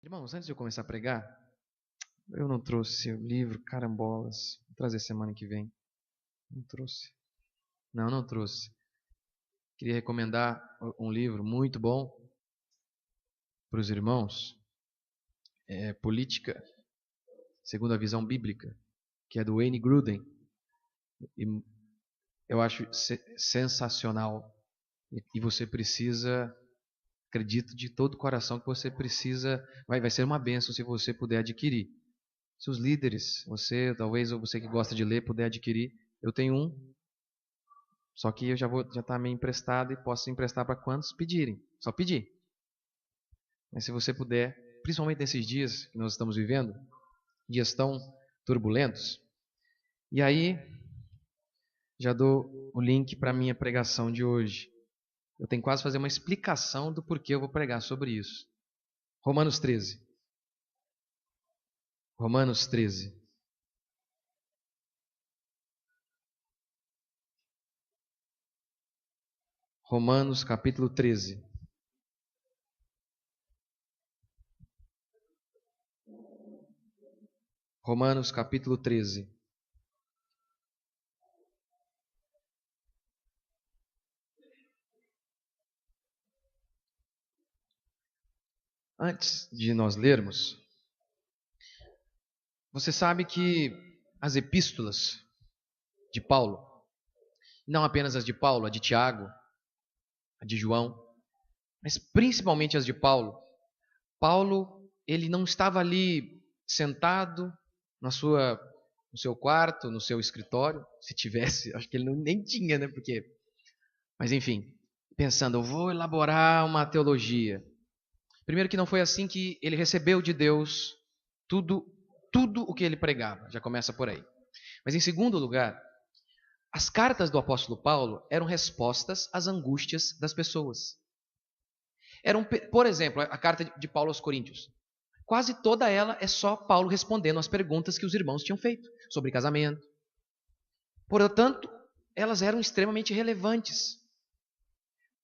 Irmãos, antes de eu começar a pregar, eu não trouxe o livro, carambolas. Vou trazer semana que vem. Não trouxe. Não trouxe. Queria recomendar um livro muito bom para os irmãos. É Política segundo a Visão Bíblica, que é do Wayne Grudem. E eu acho sensacional. E você precisa, acredito de todo o coração que você precisa, vai ser uma bênção se você puder adquirir. Se os líderes, você, talvez, ou você que gosta de ler, puder adquirir, eu tenho um, só que eu já está meio emprestado e posso emprestar para quantos pedirem. Só pedir. Mas se você puder, principalmente nesses dias que nós estamos vivendo, dias tão turbulentos, e aí já dou o link para a minha pregação de hoje. Eu tenho quase fazer uma explicação do porquê eu vou pregar sobre isso. Romanos 13. Romanos 13. Romanos capítulo 13. Romanos capítulo 13. Antes de nós lermos, você sabe que as epístolas de Paulo, não apenas as de Paulo, a de Tiago, a de João, mas principalmente as de Paulo. Paulo, ele não estava ali sentado no seu quarto, no seu escritório, se tivesse, acho que ele nem tinha, né? Mas enfim, pensando, eu vou elaborar uma teologia. Primeiro que não foi assim que ele recebeu de Deus tudo o que ele pregava, já começa por aí. Mas em segundo lugar, as cartas do apóstolo Paulo eram respostas às angústias das pessoas. Por exemplo, a carta de Paulo aos Coríntios. Quase toda ela é só Paulo respondendo às perguntas que os irmãos tinham feito sobre casamento. Portanto, elas eram extremamente relevantes.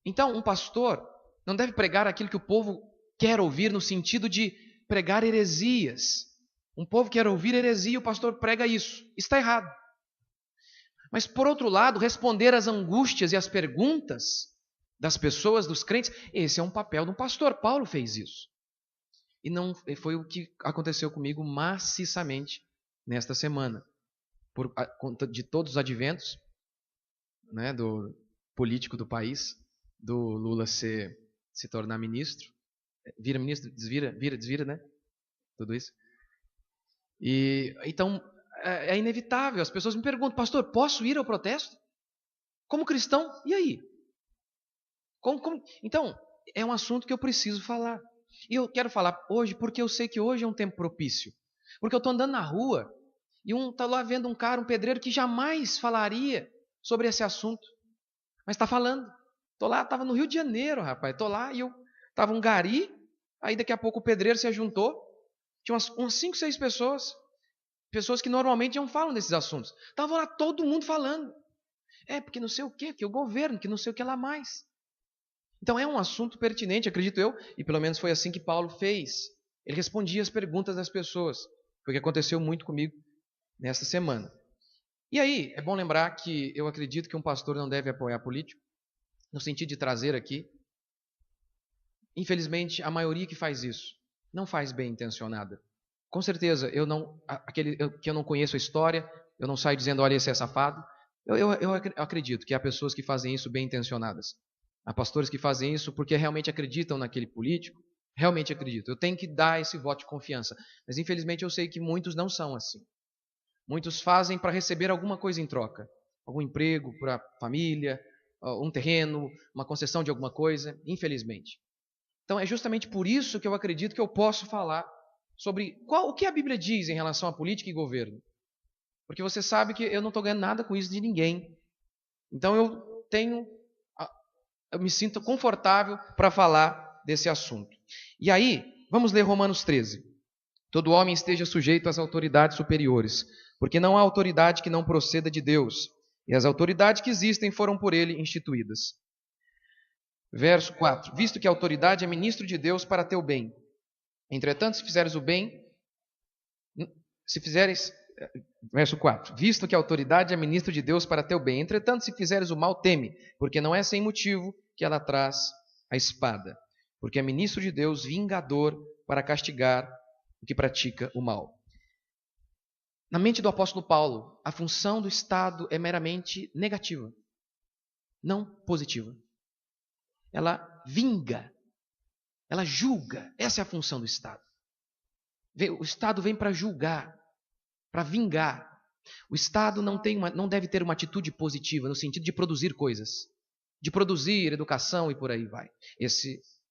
Então, um pastor não deve pregar aquilo que o povo quer ouvir no sentido de pregar heresias. Um povo quer ouvir heresia, o pastor prega isso. Está errado. Mas, por outro lado, responder às angústias e às perguntas das pessoas, dos crentes, esse é um papel de um pastor. Paulo fez isso. E não foi o que aconteceu comigo maciçamente nesta semana. Por conta de todos os adventos, né, do político do país, do Lula se tornar ministro. Vira ministro, desvira, né? Tudo isso. E então é inevitável. As pessoas me perguntam, pastor, posso ir ao protesto? Como cristão? E aí? Então, é um assunto que eu preciso falar. E eu quero falar hoje porque eu sei que hoje é um tempo propício. Porque eu estou andando na rua e está lá vendo um cara, um pedreiro, que jamais falaria sobre esse assunto. Mas está falando. Estou lá, estava no Rio de Janeiro, rapaz. Estou lá e estava um gari, aí daqui a pouco o pedreiro se juntou. Tinha umas 5, 6 pessoas. Pessoas que normalmente não falam desses assuntos. Estava lá todo mundo falando. Porque não sei o quê, que o governo, que não sei o que lá mais. Então é um assunto pertinente, acredito eu, e pelo menos foi assim que Paulo fez. Ele respondia as perguntas das pessoas. Foi o que aconteceu muito comigo nesta semana. E aí, é bom lembrar que eu acredito que um pastor não deve apoiar político, no sentido de trazer aqui. Infelizmente, a maioria que faz isso não faz bem intencionada. Com certeza, eu não conheço a história, eu não saio dizendo, olha, esse é safado. Eu acredito que há pessoas que fazem isso bem intencionadas. Há pastores que fazem isso porque realmente acreditam naquele político. Realmente acredito. Eu tenho que dar esse voto de confiança. Mas infelizmente eu sei que muitos não são assim. Muitos fazem para receber alguma coisa em troca. Algum emprego para a família, um terreno, uma concessão de alguma coisa. Infelizmente. Então é justamente por isso que eu acredito que eu posso falar sobre o que a Bíblia diz em relação a política e governo. Porque você sabe que eu não estou ganhando nada com isso de ninguém. Então eu me sinto confortável para falar desse assunto. E aí, vamos ler Romanos 13. Todo homem esteja sujeito às autoridades superiores, porque não há autoridade que não proceda de Deus, e as autoridades que existem foram por ele instituídas. Verso 4. Visto que a autoridade é ministro de Deus para teu bem. Entretanto, se fizeres o bem, se fizeres, verso 4, visto que a autoridade é ministro de Deus para teu bem. Entretanto, se fizeres o mal, teme, porque não é sem motivo que ela traz a espada, porque é ministro de Deus, vingador, para castigar o que pratica o mal. Na mente do apóstolo Paulo, a função do Estado é meramente negativa, não positiva. Ela vinga, ela julga. Essa é a função do Estado. O Estado vem para julgar, para vingar. O Estado não deve ter uma atitude positiva no sentido de produzir coisas, de produzir educação e por aí vai. Essa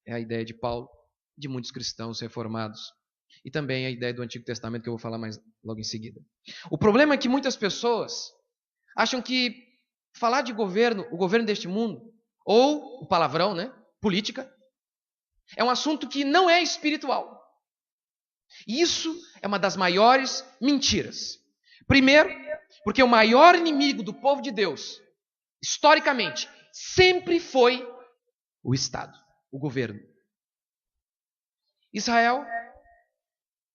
é a ideia de Paulo, de muitos cristãos reformados. E também a ideia do Antigo Testamento, que eu vou falar mais logo em seguida. O problema é que muitas pessoas acham que falar de governo, o governo deste mundo, ou o palavrão, né, política, é um assunto que não é espiritual. E isso é uma das maiores mentiras. Primeiro, porque o maior inimigo do povo de Deus, historicamente, sempre foi o Estado, o governo. Israel,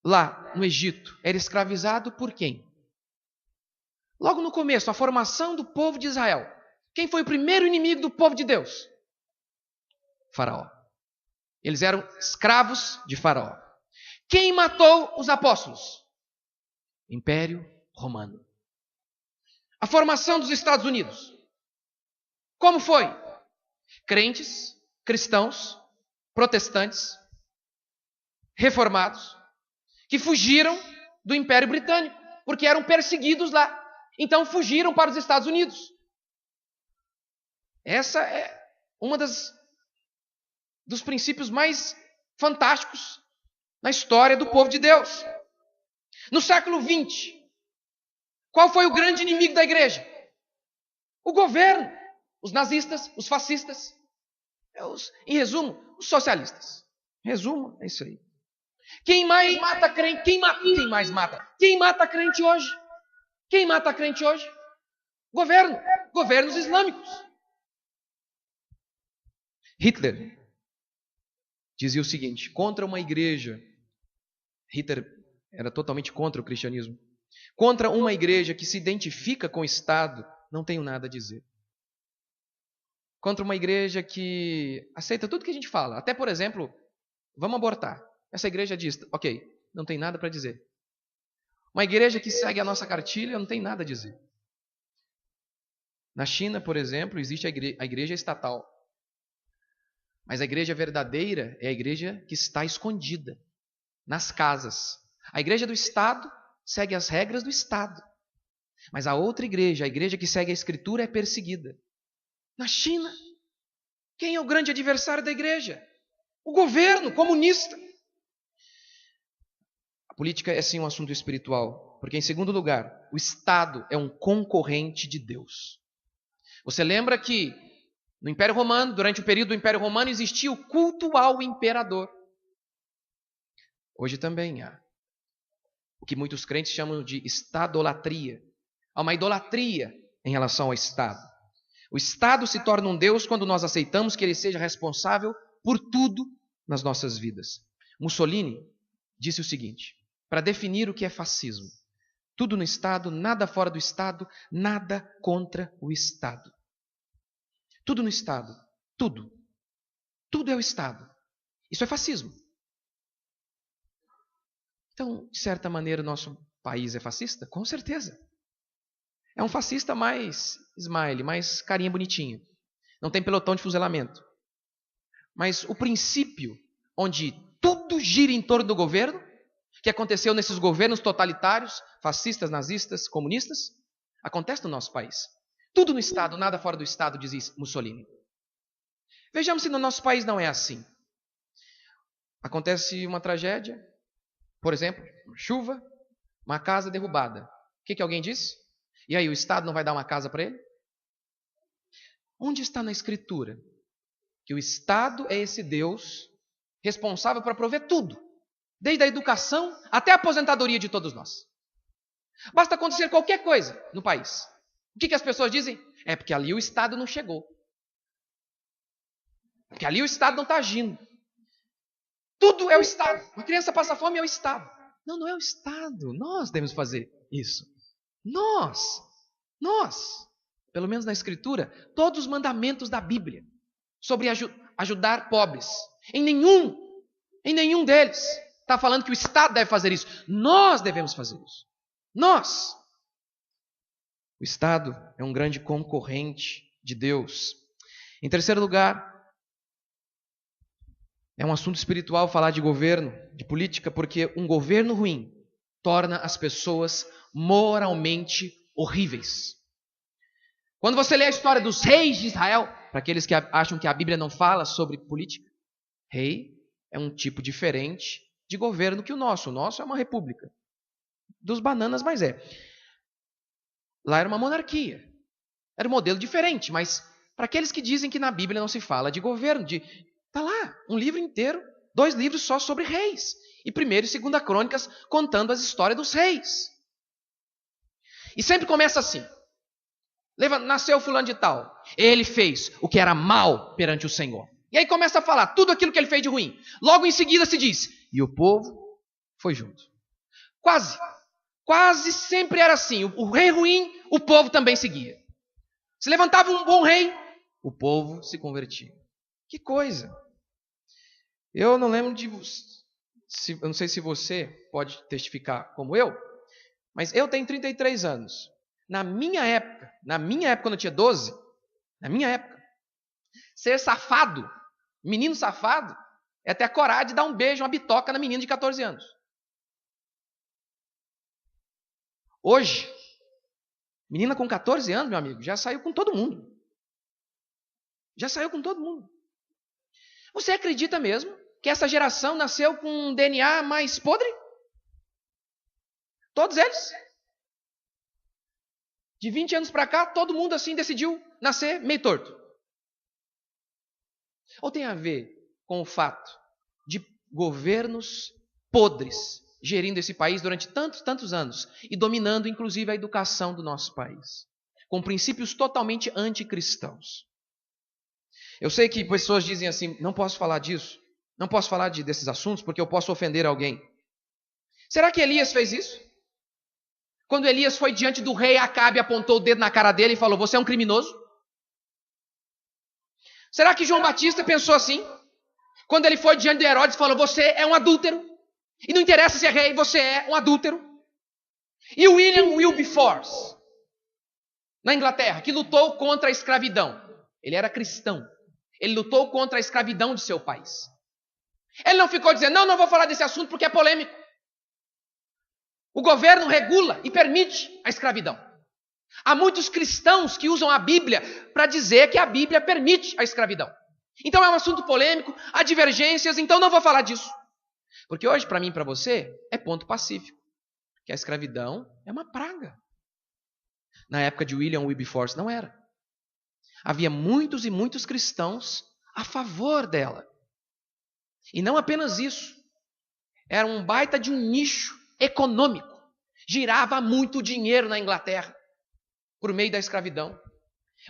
lá no Egito, era escravizado por quem? Logo no começo, a formação do povo de Israel. Quem foi o primeiro inimigo do povo de Deus? Faraó. Eles eram escravos de Faraó. Quem matou os apóstolos? Império Romano. A formação dos Estados Unidos. Como foi? Crentes, cristãos, protestantes, reformados, que fugiram do Império Britânico, porque eram perseguidos lá. Então fugiram para os Estados Unidos. Essa é uma dos princípios mais fantásticos na história do povo de Deus. No século XX, qual foi o grande inimigo da igreja? O governo, os nazistas, os fascistas, em resumo, os socialistas. Em resumo, é isso aí. Quem mais mata crente? Quem mais mata? Quem mata crente hoje? Quem mata crente hoje? Governo. Governos islâmicos. Hitler dizia o seguinte, contra uma igreja, Hitler era totalmente contra o cristianismo, contra uma igreja que se identifica com o Estado, não tenho nada a dizer. Contra uma igreja que aceita tudo que a gente fala, até, por exemplo, vamos abortar. Essa igreja diz, ok, não tem nada para dizer. Uma igreja que segue a nossa cartilha não tem nada a dizer. Na China, por exemplo, existe a igreja estatal. Mas a igreja verdadeira é a igreja que está escondida, nas casas. A igreja do Estado segue as regras do Estado. Mas a outra igreja, a igreja que segue a Escritura, é perseguida. Na China, quem é o grande adversário da igreja? O governo comunista. A política é sim um assunto espiritual, porque, em segundo lugar, o Estado é um concorrente de Deus. Você lembra que no Império Romano, durante o período do Império Romano, existia o culto ao imperador. Hoje também há o que muitos crentes chamam de estadolatria. Há uma idolatria em relação ao Estado. O Estado se torna um Deus quando nós aceitamos que ele seja responsável por tudo nas nossas vidas. Mussolini disse o seguinte, para definir o que é fascismo: tudo no Estado, nada fora do Estado, nada contra o Estado. Tudo no Estado, tudo. Tudo é o Estado. Isso é fascismo. Então, de certa maneira, o nosso país é fascista? Com certeza. É um fascista mais smile, mais carinha bonitinha. Não tem pelotão de fuzilamento. Mas o princípio onde tudo gira em torno do governo, que aconteceu nesses governos totalitários, fascistas, nazistas, comunistas, acontece no nosso país. Tudo no Estado, nada fora do Estado, diz Mussolini. Vejamos se no nosso país não é assim. Acontece uma tragédia, por exemplo, chuva, uma casa derrubada. O que alguém diz? E aí, o Estado não vai dar uma casa para ele? Onde está na Escritura que o Estado é esse Deus responsável por prover tudo, desde a educação até a aposentadoria de todos nós? Basta acontecer qualquer coisa no país. O que as pessoas dizem? É porque ali o Estado não chegou. Porque ali o Estado não está agindo. Tudo é o Estado. Uma criança passa fome, é o Estado. Não, não é o Estado. Nós devemos fazer isso. Nós. Pelo menos na Escritura, todos os mandamentos da Bíblia sobre ajudar pobres. Em nenhum deles está falando que o Estado deve fazer isso. Nós devemos fazer isso. Nós. O Estado é um grande concorrente de Deus. Em terceiro lugar, é um assunto espiritual falar de governo, de política, porque um governo ruim torna as pessoas moralmente horríveis. Quando você lê a história dos reis de Israel, para aqueles que acham que a Bíblia não fala sobre política, rei é um tipo diferente de governo que o nosso. O nosso é uma república. Dos bananas, mas é. Lá era uma monarquia. Era um modelo diferente, mas para aqueles que dizem que na Bíblia não se fala de governo, tá lá, um livro inteiro, 2 livros só sobre reis. E 1ª e 2ª Crônicas contando as histórias dos reis. E sempre começa assim. Nasceu fulano de tal. Ele fez o que era mal perante o Senhor. E aí começa a falar tudo aquilo que ele fez de ruim. Logo em seguida se diz, e o povo foi junto. Quase sempre era assim. O rei ruim, o povo também seguia. Se levantava um bom rei, o povo se convertia. Que coisa! Eu não lembro eu não sei se você pode testificar como eu, mas eu tenho 33 anos. Na minha época, quando eu tinha 12, ser safado, menino safado, é ter a coragem de dar um beijo, uma bitoca na menina de 14 anos. Hoje, menina com 14 anos, meu amigo, já saiu com todo mundo. Você acredita mesmo que essa geração nasceu com um DNA mais podre? Todos eles? De 20 anos para cá, todo mundo assim decidiu nascer meio torto. Ou tem a ver com o fato de governos podres gerindo esse país durante tantos anos e dominando inclusive a educação do nosso país, com princípios totalmente anticristãos. Eu sei que pessoas dizem assim, não posso falar disso, não posso falar desses assuntos porque eu posso ofender alguém. Será que Elias fez isso? Quando Elias foi diante do rei Acabe, apontou o dedo na cara dele e falou, você é um criminoso? Será que João Batista pensou assim? Quando ele foi diante de Herodes e falou, você é um adúltero? E não interessa se é rei, você é um adúltero? E William Wilberforce, na Inglaterra, que lutou contra a escravidão. Ele era cristão. Ele lutou contra a escravidão de seu país. Ele não ficou dizendo, não vou falar desse assunto porque é polêmico. O governo regula e permite a escravidão. Há muitos cristãos que usam a Bíblia para dizer que a Bíblia permite a escravidão. Então é um assunto polêmico, há divergências, então não vou falar disso. Porque hoje, para mim e para você, é ponto pacífico. Que a escravidão é uma praga. Na época de William Wilberforce não era. Havia muitos e muitos cristãos a favor dela. E não apenas isso. Era um baita de um nicho econômico. Girava muito dinheiro na Inglaterra por meio da escravidão.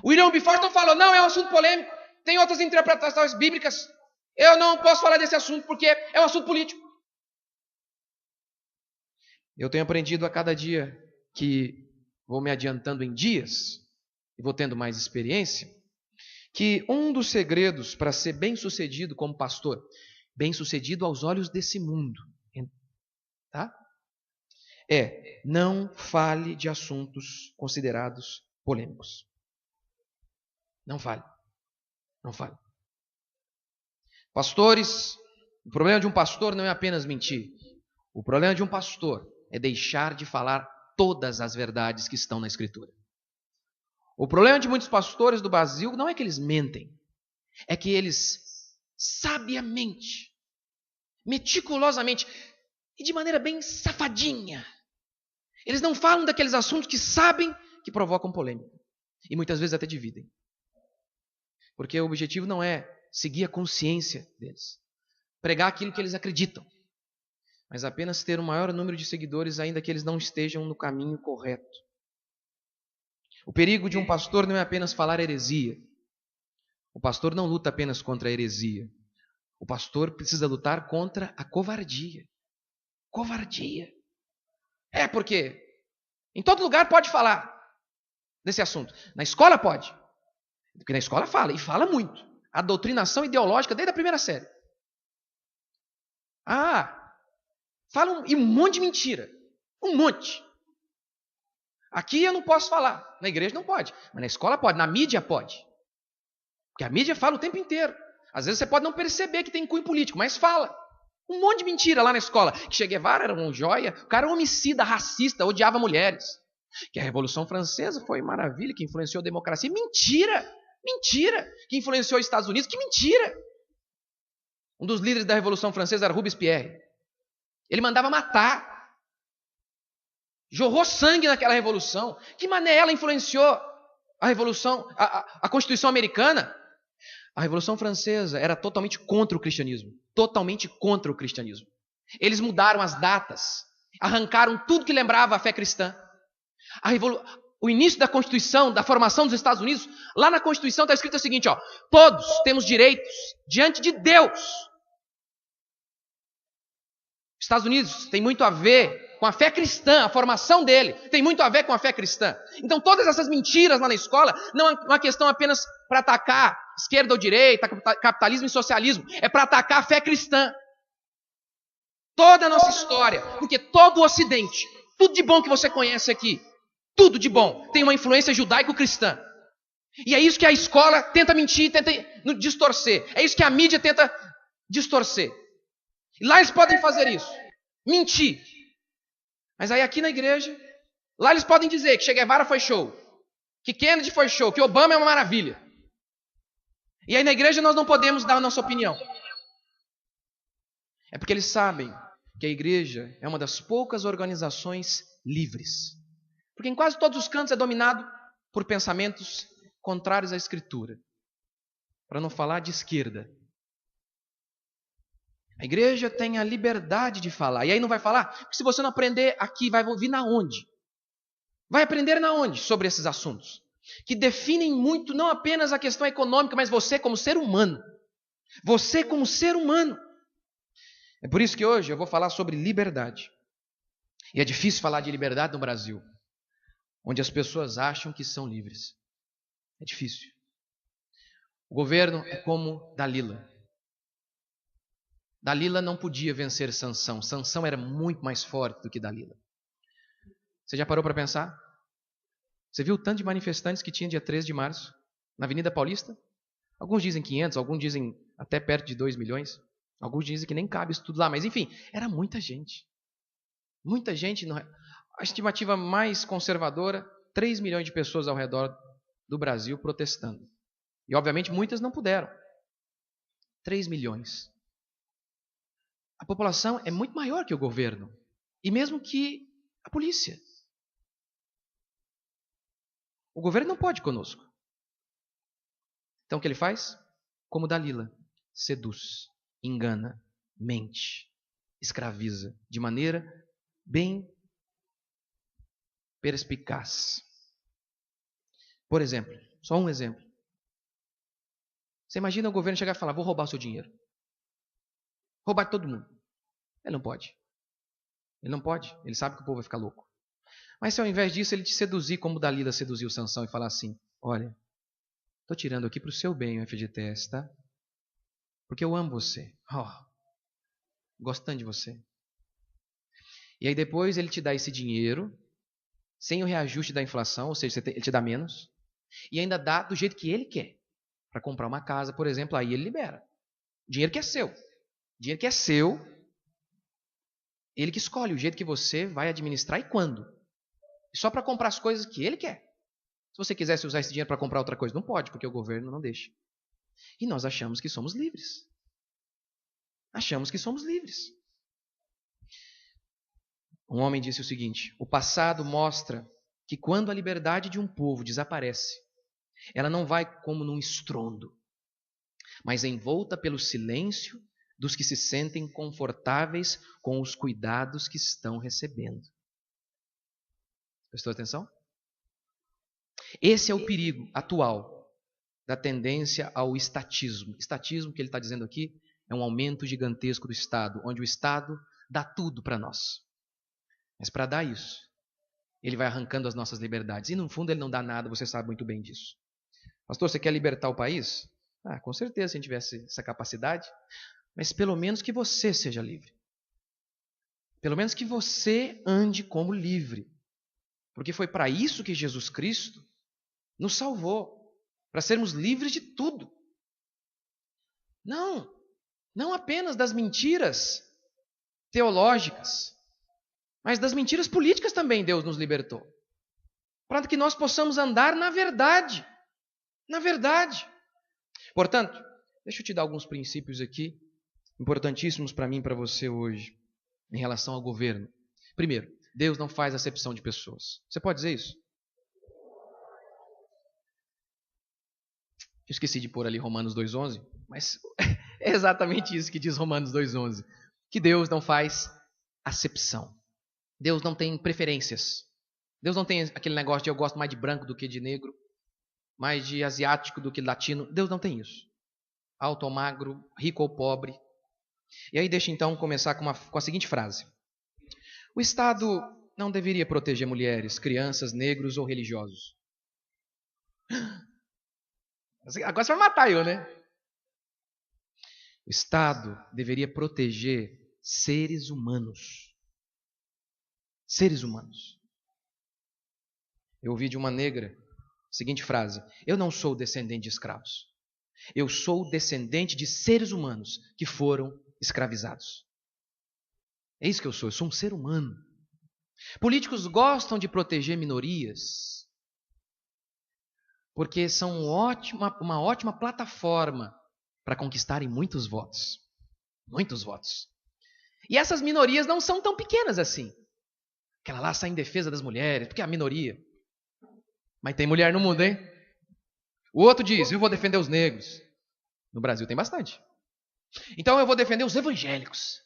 William Wilberforce não falou, não, é um assunto polêmico. Tem outras interpretações bíblicas. Eu não posso falar desse assunto porque é um assunto político. Eu tenho aprendido a cada dia que vou me adiantando em dias e vou tendo mais experiência, que um dos segredos para ser bem-sucedido como pastor, bem-sucedido aos olhos desse mundo, tá? É, não fale de assuntos considerados polêmicos. Não fale. Não fale. Pastores, o problema de um pastor não é apenas mentir. O problema de um pastor é deixar de falar todas as verdades que estão na Escritura. O problema de muitos pastores do Brasil não é que eles mentem, é que eles sabiamente, meticulosamente e de maneira bem safadinha, eles não falam daqueles assuntos que sabem que provocam polêmica e muitas vezes até dividem. Porque o objetivo não é seguir a consciência deles, pregar aquilo que eles acreditam, mas apenas ter um maior número de seguidores, ainda que eles não estejam no caminho correto. O perigo de um pastor não é apenas falar heresia. O pastor não luta apenas contra a heresia. O pastor precisa lutar contra a covardia. Covardia. Porque em todo lugar pode falar desse assunto. Na escola pode. Porque na escola fala, e fala muito. A doutrinação ideológica desde a primeira série. Fala um monte de mentira. Um monte. Aqui eu não posso falar. Na igreja não pode. Mas na escola pode. Na mídia pode. Porque a mídia fala o tempo inteiro. Às vezes você pode não perceber que tem cunho político, mas fala. Um monte de mentira lá na escola. Que Che Guevara era um joia. O cara era um homicida, racista, odiava mulheres. Que a Revolução Francesa foi maravilha, que influenciou a democracia. Mentira! Mentira! Que influenciou os Estados Unidos. Que mentira! Um dos líderes da Revolução Francesa era Robespierre. Ele mandava matar. Jorrou sangue naquela revolução. Que mané ela influenciou a Revolução, a Constituição Americana? A Revolução Francesa era totalmente contra o cristianismo. Totalmente contra o cristianismo. Eles mudaram as datas. Arrancaram tudo que lembrava a fé cristã. O início da Constituição, da formação dos Estados Unidos, lá na Constituição está escrito o seguinte, todos temos direitos diante de Deus. Os Estados Unidos tem muito a ver com a fé cristã, a formação dele tem muito a ver com a fé cristã. Então todas essas mentiras lá na escola não é uma questão apenas para atacar esquerda ou direita, capitalismo e socialismo, é para atacar a fé cristã. Toda a nossa história, porque todo o Ocidente, tudo de bom que você conhece aqui, tudo de bom, tem uma influência judaico-cristã. E é isso que a escola tenta mentir, tenta distorcer. É isso que a mídia tenta distorcer. E lá eles podem fazer isso, mentir. Mas aí aqui na igreja, lá eles podem dizer que Che Guevara foi show, que Kennedy foi show, que Obama é uma maravilha. E aí na igreja nós não podemos dar a nossa opinião. É porque eles sabem que a igreja é uma das poucas organizações livres. Porque em quase todos os cantos é dominado por pensamentos contrários à Escritura. Para não falar de esquerda. A igreja tem a liberdade de falar. E aí não vai falar? Porque se você não aprender aqui, vai ouvir na onde? Vai aprender na onde sobre esses assuntos? Que definem muito não apenas a questão econômica, mas você como ser humano. Você como ser humano. É por isso que hoje eu vou falar sobre liberdade. E é difícil falar de liberdade no Brasil, onde as pessoas acham que são livres. É difícil. O governo é como Dalila. Dalila não podia vencer Sansão. Sansão era muito mais forte do que Dalila. Você já parou para pensar? Você viu o tanto de manifestantes que tinha dia 13 de março na Avenida Paulista? Alguns dizem 500, alguns dizem até perto de 2 milhões. Alguns dizem que nem cabe isso tudo lá. Mas enfim, era muita gente. Muita gente. A estimativa mais conservadora, 3 milhões de pessoas ao redor do Brasil protestando. E obviamente muitas não puderam. 3 milhões. A população é muito maior que o governo. E mesmo que a polícia. O governo não pode conosco. Então o que ele faz? Como Dalila. Seduz, engana, mente, escraviza. De maneira bem perspicaz. Por exemplo, só um exemplo. Você imagina o governo chegar e falar, vou roubar o seu dinheiro. Roubar de todo mundo. Ele não pode. Ele não pode. Ele sabe que o povo vai ficar louco. Mas se ao invés disso ele te seduzir como Dalila seduziu Sansão e falar assim, olha, estou tirando aqui para o seu bem o FGTS, tá? Porque eu amo você. Gostando de você. E aí depois ele te dá esse dinheiro, sem o reajuste da inflação, ou seja, ele te dá menos, e ainda dá do jeito que ele quer. Para comprar uma casa, por exemplo, aí ele libera. Dinheiro que é seu. Dinheiro que é seu, ele que escolhe o jeito que você vai administrar e quando. E só para comprar as coisas que ele quer. Se você quisesse usar esse dinheiro para comprar outra coisa, não pode, porque o governo não deixa. E nós achamos que somos livres. Achamos que somos livres. Um homem disse o seguinte, o passado mostra que quando a liberdade de um povo desaparece, ela não vai como num estrondo, mas envolta pelo silêncio dos que se sentem confortáveis com os cuidados que estão recebendo. Prestou atenção? Esse é o perigo atual da tendência ao estatismo. Estatismo que ele está dizendo aqui é um aumento gigantesco do Estado, onde o Estado dá tudo para nós. Mas para dar isso, ele vai arrancando as nossas liberdades. E no fundo ele não dá nada, você sabe muito bem disso. Pastor, você quer libertar o país? Com certeza, se a gente tivesse essa capacidade. Mas pelo menos que você seja livre. Pelo menos que você ande como livre. Porque foi para isso que Jesus Cristo nos salvou. Para sermos livres de tudo. Não apenas das mentiras teológicas, mas das mentiras políticas também Deus nos libertou. Para que nós possamos andar na verdade. Na verdade. Portanto, deixa eu te dar alguns princípios aqui, importantíssimos para mim e para você hoje, em relação ao governo. Primeiro, Deus não faz acepção de pessoas. Você pode dizer isso? Eu esqueci de pôr ali Romanos 2,11, mas é exatamente isso que diz Romanos 2,11. Que Deus não faz acepção. Deus não tem preferências. Deus não tem aquele negócio de eu gosto mais de branco do que de negro, mais de asiático do que de latino. Deus não tem isso. Alto ou magro, rico ou pobre. E aí deixa então começar com a seguinte frase. O Estado não deveria proteger mulheres, crianças, negros ou religiosos. Agora você vai matar eu, né? O Estado deveria proteger seres humanos. Seres humanos. Eu ouvi de uma negra a seguinte frase: eu não sou descendente de escravos. Eu sou descendente de seres humanos que foram escravizados. É isso que eu sou um ser humano. Políticos gostam de proteger minorias porque são uma ótima plataforma para conquistarem muitos votos. Muitos votos. E essas minorias não são tão pequenas assim. Aquela lá sai em defesa das mulheres, porque é a minoria. Mas tem mulher no mundo, hein? O outro diz, eu vou defender os negros. No Brasil tem bastante. Então eu vou defender os evangélicos.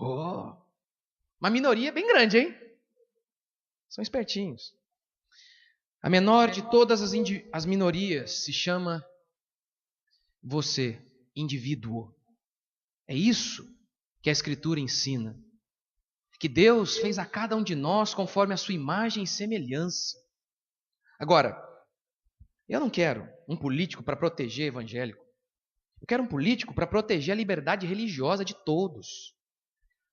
Uma minoria bem grande, hein? São espertinhos. A menor de todas as minorias se chama você, indivíduo. É isso que a Escritura ensina. Que Deus fez a cada um de nós conforme a sua imagem e semelhança. Agora, eu não quero um político para proteger evangélico. Eu quero um político para proteger a liberdade religiosa de todos.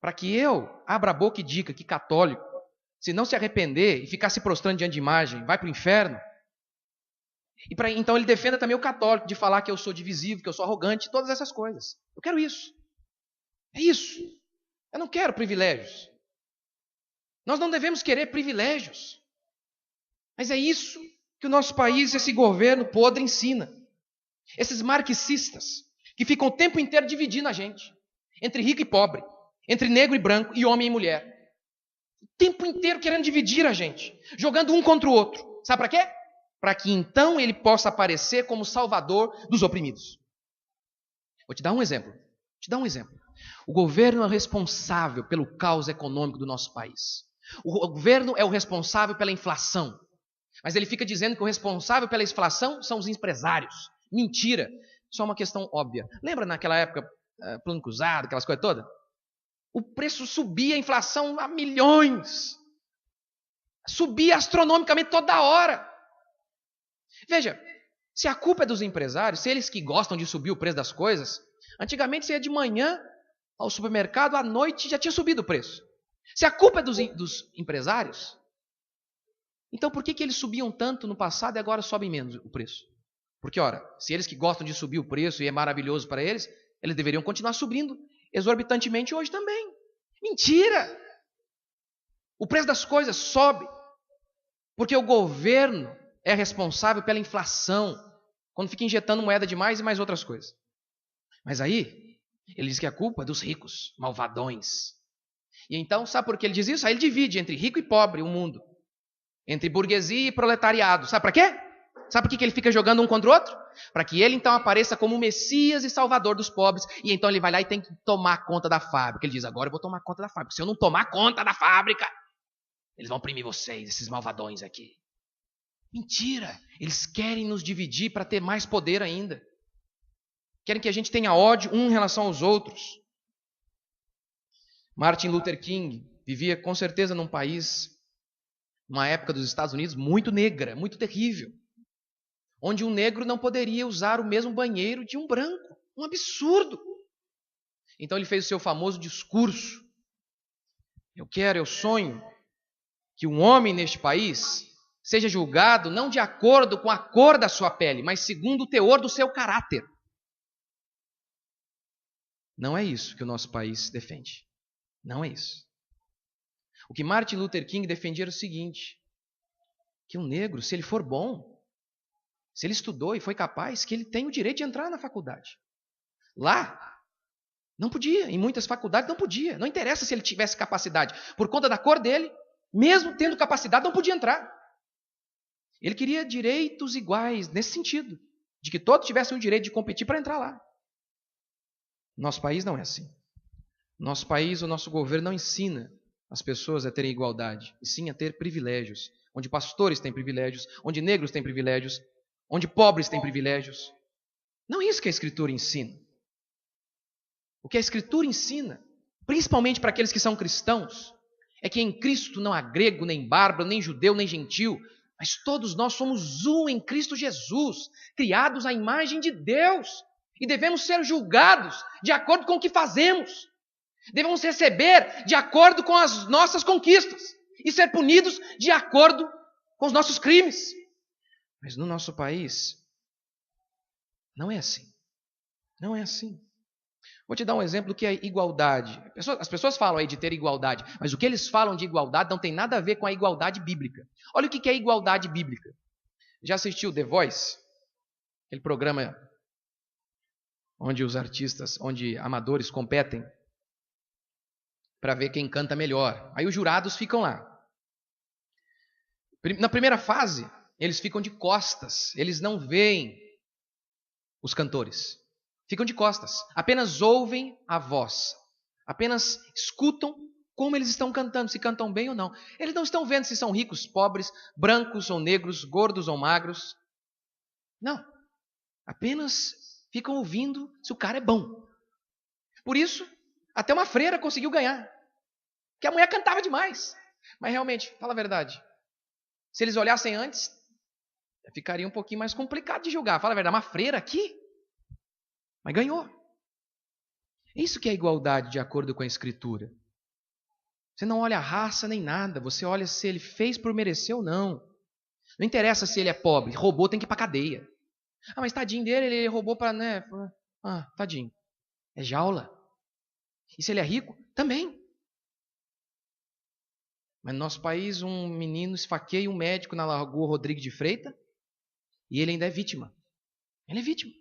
Para que eu abra a boca e diga que católico, se não se arrepender e ficar se prostrando diante de imagem, vai para o inferno. Então ele defenda também o católico de falar que eu sou divisivo, que eu sou arrogante, todas essas coisas. Eu quero isso. É isso. Eu não quero privilégios. Nós não devemos querer privilégios. Mas é isso que o nosso país, esse governo podre ensina. Esses marxistas que ficam o tempo inteiro dividindo a gente. Entre rico e pobre. Entre negro e branco e homem e mulher. O tempo inteiro querendo dividir a gente. Jogando um contra o outro. Sabe para quê? Para que então ele possa aparecer como salvador dos oprimidos. Vou te dar um exemplo. O governo é o responsável pelo caos econômico do nosso país. O governo é o responsável pela inflação. Mas ele fica dizendo que o responsável pela inflação são os empresários. Mentira. Só uma questão óbvia. Lembra naquela época, plano cruzado, aquelas coisas todas? O preço subia, a inflação a milhões. Subia astronomicamente toda hora. Veja, se a culpa é dos empresários, se eles que gostam de subir o preço das coisas, antigamente você ia de manhã ao supermercado, à noite já tinha subido o preço. Se a culpa é dos empresários, então por que eles subiam tanto no passado e agora sobem menos o preço? Porque, ora, se eles que gostam de subir o preço e é maravilhoso para eles, eles deveriam continuar subindo exorbitantemente hoje também. Mentira! O preço das coisas sobe porque o governo é responsável pela inflação, quando fica injetando moeda demais e mais outras coisas. Mas aí, ele diz que a culpa é dos ricos, malvadões. E então, sabe por que ele diz isso? Aí ele divide entre rico e pobre o mundo. Entre burguesia e proletariado. Sabe para quê? Sabe por que ele fica jogando um contra o outro? Para que ele então apareça como o Messias e Salvador dos pobres. E então ele vai lá e tem que tomar conta da fábrica. Ele diz, agora eu vou tomar conta da fábrica. Se eu não tomar conta da fábrica, eles vão oprimir vocês, esses malvadões aqui. Mentira! Eles querem nos dividir para ter mais poder ainda. Querem que a gente tenha ódio um em relação aos outros. Martin Luther King vivia com certeza num país, uma época dos Estados Unidos muito negra, muito terrível, onde um negro não poderia usar o mesmo banheiro de um branco. Um absurdo. Então ele fez o seu famoso discurso. Eu sonho que um homem neste país seja julgado não de acordo com a cor da sua pele, mas segundo o teor do seu caráter. Não é isso que o nosso país defende. Não é isso. O que Martin Luther King defendia era o seguinte: que um negro, se ele for bom, se ele estudou e foi capaz, que ele tem o direito de entrar na faculdade. Lá, não podia. Em muitas faculdades não podia. Não interessa se ele tivesse capacidade. Por conta da cor dele, mesmo tendo capacidade, não podia entrar. Ele queria direitos iguais nesse sentido, de que todos tivessem o direito de competir para entrar lá. Nosso país não é assim. Nosso país, o nosso governo não ensina as pessoas a terem igualdade, e sim a ter privilégios, onde pastores têm privilégios, onde negros têm privilégios, onde pobres têm privilégios. Não é isso que a Escritura ensina. O que a Escritura ensina, principalmente para aqueles que são cristãos, é que em Cristo não há grego, nem bárbaro, nem judeu, nem gentil, mas todos nós somos um em Cristo Jesus, criados à imagem de Deus, e devemos ser julgados de acordo com o que fazemos. Devemos receber de acordo com as nossas conquistas e ser punidos de acordo com os nossos crimes. Mas no nosso país, não é assim. Não é assim. Vou te dar um exemplo do que é igualdade. As pessoas falam aí de ter igualdade, mas o que eles falam de igualdade não tem nada a ver com a igualdade bíblica. Olha o que é igualdade bíblica. Já assistiu The Voice? Aquele programa onde os artistas, onde amadores competem para ver quem canta melhor. Aí os jurados ficam lá. Na primeira fase, eles ficam de costas. Eles não veem os cantores. Ficam de costas. Apenas ouvem a voz. Apenas escutam como eles estão cantando, se cantam bem ou não. Eles não estão vendo se são ricos, pobres, brancos ou negros, gordos ou magros. Não. Apenas ficam ouvindo se o cara é bom. Por isso, até uma freira conseguiu ganhar. Porque a mulher cantava demais. Mas realmente, fala a verdade. Se eles olhassem antes, ficaria um pouquinho mais complicado de julgar. Fala a verdade, uma freira aqui? Mas ganhou. Isso que é igualdade de acordo com a Escritura. Você não olha a raça nem nada. Você olha se ele fez por merecer ou não. Não interessa se ele é pobre. Roubou, tem que ir para cadeia. Ah, mas tadinho dele, ele roubou para... né? Ah, tadinho. É jaula. E se ele é rico? Também. Mas no nosso país, um menino esfaqueia um médico na Lagoa Rodrigues de Freitas e ele ainda é vítima. Ele é vítima.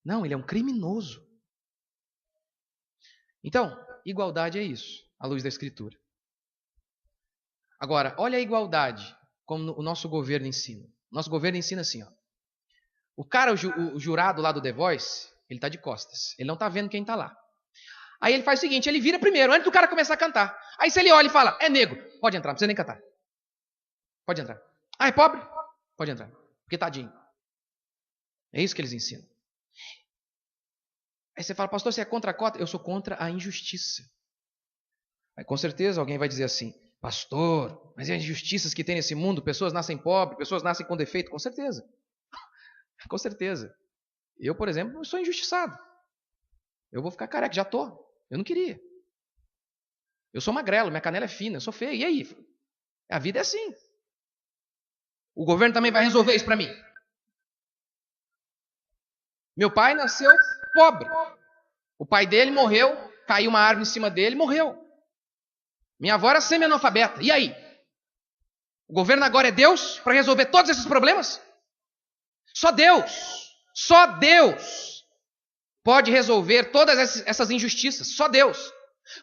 Não, ele é um criminoso. Então, igualdade é isso, à luz da Escritura. Agora, olha a igualdade, como o nosso governo ensina. O nosso governo ensina assim, ó. O cara, o jurado lá do The Voice, ele está de costas. Ele não está vendo quem está lá. Aí ele faz o seguinte, ele vira primeiro, antes do cara começar a cantar. Aí se ele olha e fala, é negro, pode entrar, não precisa nem cantar. Pode entrar. Ah, é pobre? Pode entrar, porque tadinho. É isso que eles ensinam. Aí você fala, pastor, você é contra a cota? Eu sou contra a injustiça. Aí com certeza alguém vai dizer assim, pastor, mas e as injustiças que tem nesse mundo? Pessoas nascem pobres, pessoas nascem com defeito. Com certeza. Com certeza. Eu, por exemplo, sou injustiçado. Eu vou ficar careca, já estou. Eu não queria. Eu sou magrelo, minha canela é fina, eu sou feio. E aí? A vida é assim. O governo também vai resolver isso para mim. Meu pai nasceu pobre. O pai dele morreu, caiu uma árvore em cima dele, morreu. Minha avó era semi-analfabeta. E aí? O governo agora é Deus para resolver todos esses problemas? Só Deus pode resolver todas essas injustiças. Só Deus.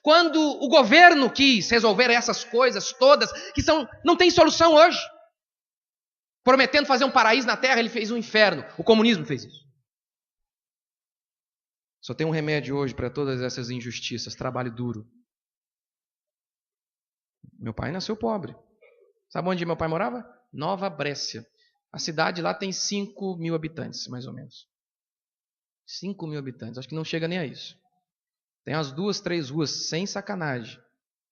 Quando o governo quis resolver essas coisas todas, que não tem solução hoje, prometendo fazer um paraíso na terra, ele fez um inferno. O comunismo fez isso. Só tem um remédio hoje para todas essas injustiças: trabalho duro. Meu pai nasceu pobre. Sabe onde meu pai morava? Nova Brécia. A cidade lá tem 5.000 habitantes, mais ou menos. 5.000 habitantes, acho que não chega nem a isso. Tem umas 2, 3 ruas, sem sacanagem.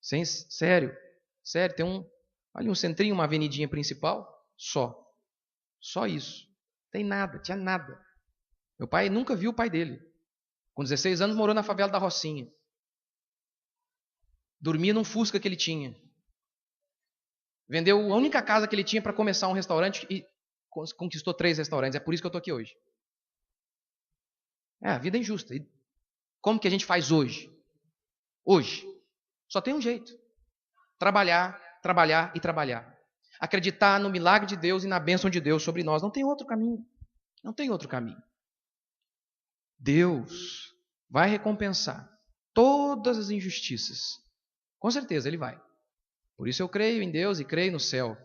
Sério, tem ali um centrinho, uma avenidinha principal, só. Só isso. Tem nada, tinha nada. Meu pai nunca viu o pai dele. Com 16 anos morou na favela da Rocinha. Dormia num Fusca que ele tinha. Vendeu a única casa que ele tinha para começar um restaurante e conquistou 3 restaurantes. É por isso que eu estou aqui hoje. A vida é injusta. E como que a gente faz hoje? Hoje. Só tem um jeito. Trabalhar, trabalhar e trabalhar. Acreditar no milagre de Deus e na bênção de Deus sobre nós. Não tem outro caminho. Não tem outro caminho. Deus vai recompensar todas as injustiças. Com certeza Ele vai. Por isso eu creio em Deus e creio no céu.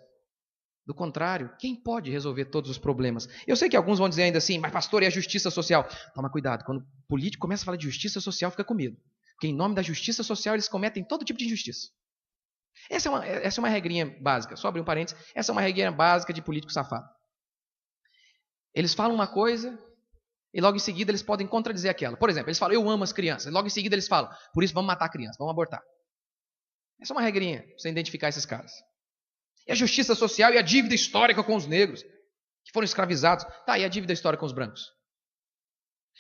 Do contrário, quem pode resolver todos os problemas? Eu sei que alguns vão dizer ainda assim, mas pastor, e a justiça social? Toma cuidado, quando o político começa a falar de justiça social, fica com medo. Porque em nome da justiça social eles cometem todo tipo de injustiça. Essa é uma regrinha básica, só abrir um parênteses, essa é uma regrinha básica de político safado. Eles falam uma coisa e logo em seguida eles podem contradizer aquela. Por exemplo, eles falam, eu amo as crianças. E logo em seguida eles falam, por isso vamos matar a criança, vamos abortar. Essa é uma regrinha para você identificar esses caras. E a justiça social e a dívida histórica com os negros, que foram escravizados. Tá, e a dívida histórica com os brancos?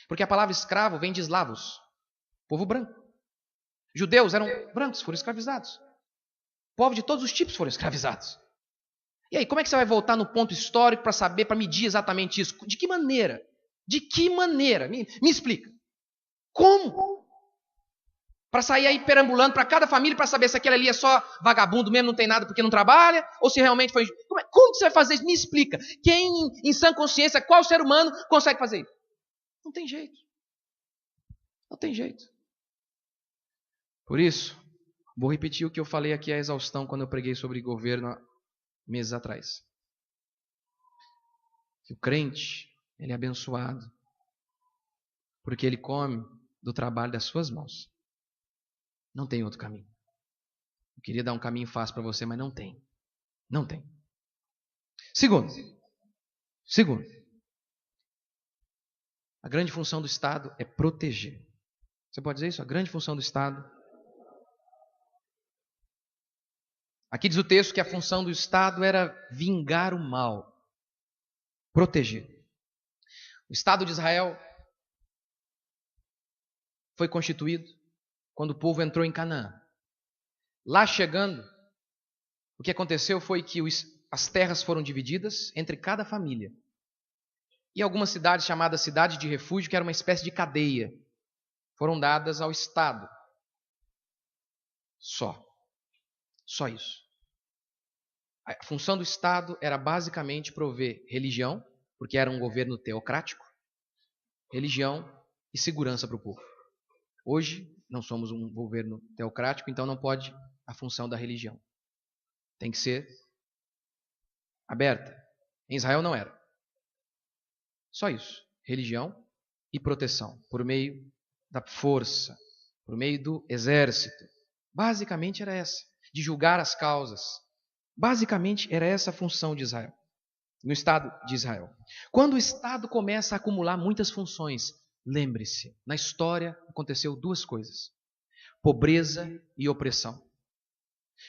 Porque a palavra escravo vem de eslavos, povo branco. Judeus eram brancos, foram escravizados. Povos de todos os tipos foram escravizados. E aí, como é que você vai voltar no ponto histórico para saber, para medir exatamente isso? De que maneira? De que maneira? Me explica. Como? Para sair aí perambulando para cada família para saber se aquele ali é só vagabundo mesmo, não tem nada porque não trabalha, ou se realmente foi... Como que você vai fazer isso? Me explica. Quem, em sã consciência, qual ser humano consegue fazer isso? Não tem jeito. Não tem jeito. Por isso, vou repetir o que eu falei aqui à exaustão quando eu preguei sobre governo há meses atrás. Que o crente, ele é abençoado porque ele come do trabalho das suas mãos. Não tem outro caminho. Eu queria dar um caminho fácil para você, mas não tem. Não tem. Segundo, a grande função do Estado é proteger. Você pode dizer isso? A grande função do Estado. Aqui diz o texto que a função do Estado era vingar o mal, proteger. O Estado de Israel foi constituído quando o povo entrou em Canaã. Lá chegando, o que aconteceu foi que as terras foram divididas entre cada família. E algumas cidades chamadas cidade de refúgio, que era uma espécie de cadeia, foram dadas ao Estado. Só isso. A função do Estado era basicamente prover religião, porque era um governo teocrático, religião e segurança para o povo. Hoje, não somos um governo teocrático, então não pode a função da religião. Tem que ser aberta. Em Israel não era. Só isso. Religião e proteção, por meio da força, por meio do exército. Basicamente era essa, de julgar as causas. Basicamente era essa a função de Israel, no Estado de Israel. Quando o Estado começa a acumular muitas funções, lembre-se, na história aconteceu 2 coisas: pobreza e opressão.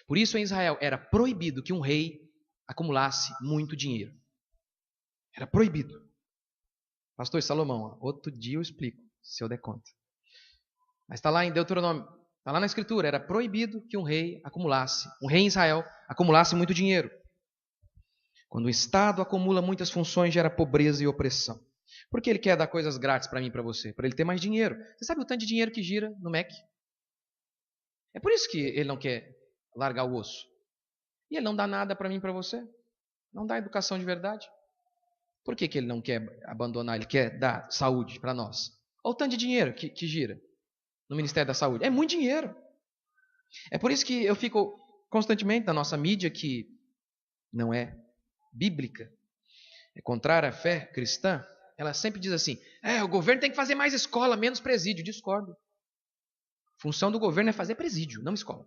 Por isso em Israel era proibido que um rei acumulasse muito dinheiro. Era proibido. Pastor Salomão, outro dia eu explico, se eu der conta. Mas está lá em Deuteronômio, está lá na Escritura, era proibido que um rei em Israel acumulasse muito dinheiro. Quando o Estado acumula muitas funções, gera pobreza e opressão. Por que ele quer dar coisas grátis para mim e para você? Para ele ter mais dinheiro. Você sabe o tanto de dinheiro que gira no MEC? É por isso que ele não quer largar o osso. E ele não dá nada para mim e para você. Não dá educação de verdade. Por que ele não quer abandonar? Ele quer dar saúde para nós. Olha o tanto de dinheiro que gira no Ministério da Saúde. É muito dinheiro. É por isso que eu fico constantemente na nossa mídia, que não é bíblica, é contrária à fé cristã. Ela sempre diz assim, o governo tem que fazer mais escola, menos presídio. Discordo. A função do governo é fazer presídio, não escola.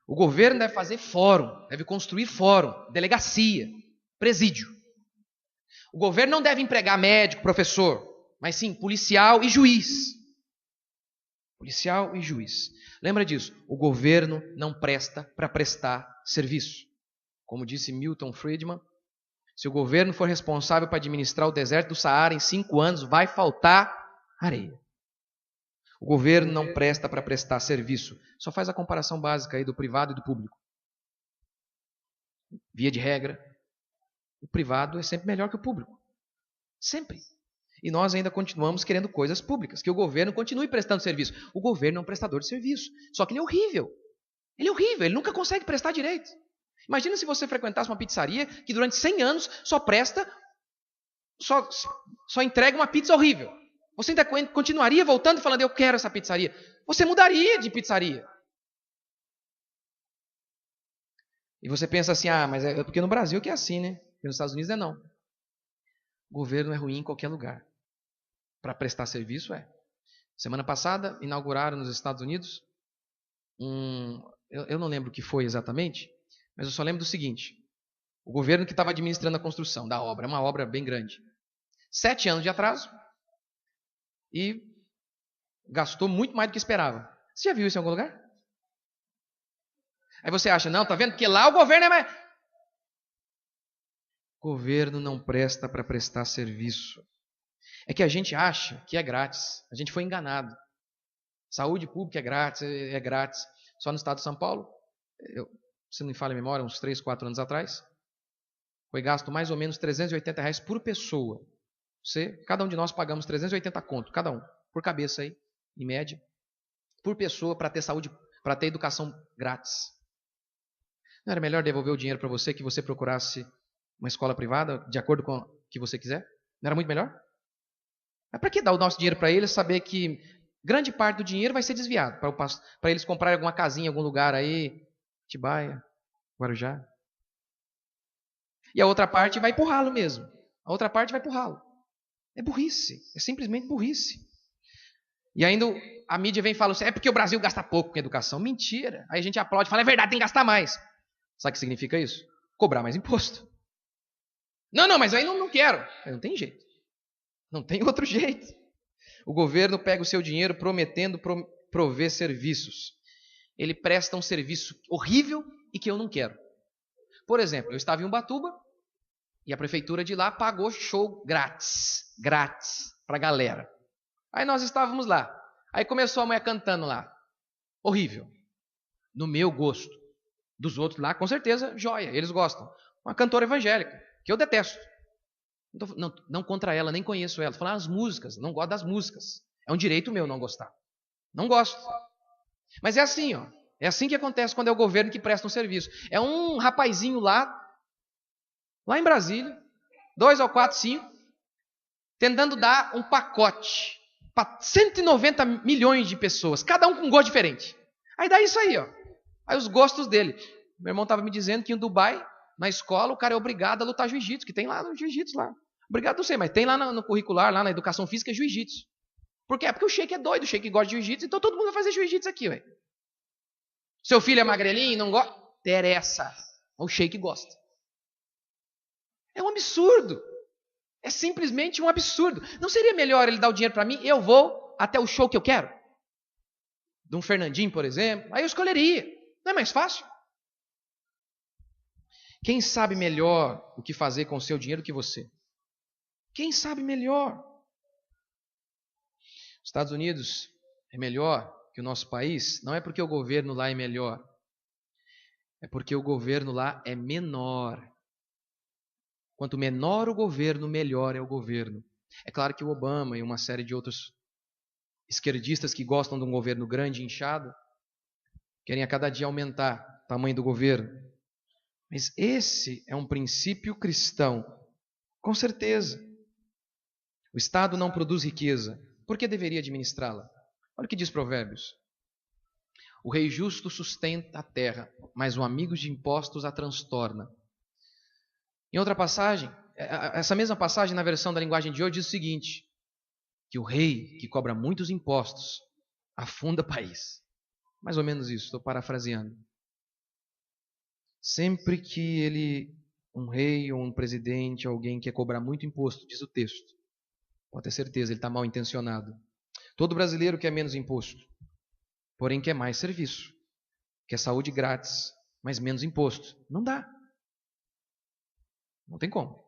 O governo deve fazer fórum, deve construir fórum, delegacia, presídio. O governo não deve empregar médico, professor, mas sim policial e juiz. Policial e juiz. Lembra disso? O governo não presta para prestar serviço. Como disse Milton Friedman, se o governo for responsável para administrar o deserto do Saara em 5 anos, vai faltar areia. O governo não presta para prestar serviço. Só faz a comparação básica aí do privado e do público. Via de regra, o privado é sempre melhor que o público. Sempre. E nós ainda continuamos querendo coisas públicas, que o governo continue prestando serviço. O governo é um prestador de serviço, só que ele é horrível. Ele é horrível, ele nunca consegue prestar direito. Imagina se você frequentasse uma pizzaria que durante 100 anos só entrega uma pizza horrível. Você ainda continuaria voltando e falando, eu quero essa pizzaria. Você mudaria de pizzaria. E você pensa assim, mas é porque no Brasil que é assim, né? Porque nos Estados Unidos é não. O governo é ruim em qualquer lugar. Para prestar serviço é. Semana passada, inauguraram nos Estados Unidos eu não lembro o que foi exatamente, mas eu só lembro do seguinte. O governo que estava administrando a construção da obra, é uma obra bem grande. 7 anos de atraso e gastou muito mais do que esperava. Você já viu isso em algum lugar? Aí você acha, não, tá vendo? Porque lá o governo é mais... O governo não presta para prestar serviço. É que a gente acha que é grátis. A gente foi enganado. Saúde pública é grátis. Só no estado de São Paulo, se não me falha a memória, uns 3, 4 anos atrás, foi gasto mais ou menos R$380 por pessoa. Cada um de nós pagamos 380 conto, cada um, por cabeça aí, em média, por pessoa para ter saúde, para ter educação grátis. Não era melhor devolver o dinheiro para você que você procurasse uma escola privada de acordo com o que você quiser? Não era muito melhor? Mas para que dar o nosso dinheiro para eles, saber que grande parte do dinheiro vai ser desviado para eles comprarem alguma casinha em algum lugar aí, Atibaia, Guarujá. E a outra parte vai pro ralo mesmo. A outra parte vai pro ralo. É burrice. É simplesmente burrice. E ainda a mídia vem e fala assim, é porque o Brasil gasta pouco com educação. Mentira. Aí a gente aplaude e fala, é verdade, tem que gastar mais. Sabe o que significa isso? Cobrar mais imposto. Não, mas aí não quero. Aí não tem jeito. Não tem outro jeito. O governo pega o seu dinheiro prometendo prover serviços. Ele presta um serviço horrível e que eu não quero. Por exemplo, eu estava em Ubatuba e a prefeitura de lá pagou show grátis para a galera. Aí nós estávamos lá. Aí começou a mulher cantando lá. Horrível. No meu gosto. Dos outros lá, com certeza, joia. Eles gostam. Uma cantora evangélica, que eu detesto. Não contra ela, nem conheço ela. Falar as músicas, não gosto das músicas. É um direito meu não gostar. Não gosto. Mas é assim, ó. É assim que acontece quando é o governo que presta um serviço. É um rapazinho lá em Brasília, 2 ou 4, 5, tentando dar um pacote para 190 milhões de pessoas, cada um com um gosto diferente. Aí dá isso aí, ó. Aí os gostos dele. Meu irmão estava me dizendo que em Dubai, na escola, o cara é obrigado a lutar jiu-jitsu, que tem lá no jiu-jitsu lá. Obrigado, não sei, mas tem lá no curricular, lá na educação física, jiu-jitsu. Por quê? Porque o Sheik é doido, o Sheik gosta de jiu-jitsu, então todo mundo vai fazer jiu-jitsu aqui, ué. Seu filho é magrelinho e não gosta? Interessa. O Sheik gosta. É um absurdo. É simplesmente um absurdo. Não seria melhor ele dar o dinheiro para mim? Eu vou até o show que eu quero? De um Fernandinho, por exemplo. Aí eu escolheria. Não é mais fácil? Quem sabe melhor o que fazer com o seu dinheiro que você? Quem sabe melhor? Os Estados Unidos é melhor que o nosso país? Não é porque o governo lá é melhor. É porque o governo lá é menor. Quanto menor o governo, melhor é o governo. É claro que o Obama e uma série de outros esquerdistas que gostam de um governo grande e inchado querem a cada dia aumentar o tamanho do governo. Mas esse é um princípio cristão, com certeza. O Estado não produz riqueza. Por que deveria administrá-la? Olha o que diz Provérbios. O rei justo sustenta a terra, mas o amigo de impostos a transtorna. Em outra passagem, essa mesma passagem na versão da linguagem de hoje diz o seguinte, que o rei que cobra muitos impostos afunda o país. Mais ou menos isso, estou parafraseando. Sempre que um rei ou um presidente, alguém quer cobrar muito imposto, diz o texto, Pode ter certeza, ele está mal intencionado. Todo brasileiro quer menos imposto, porém quer mais serviço. Quer saúde grátis, mas menos imposto. Não dá. Não tem como.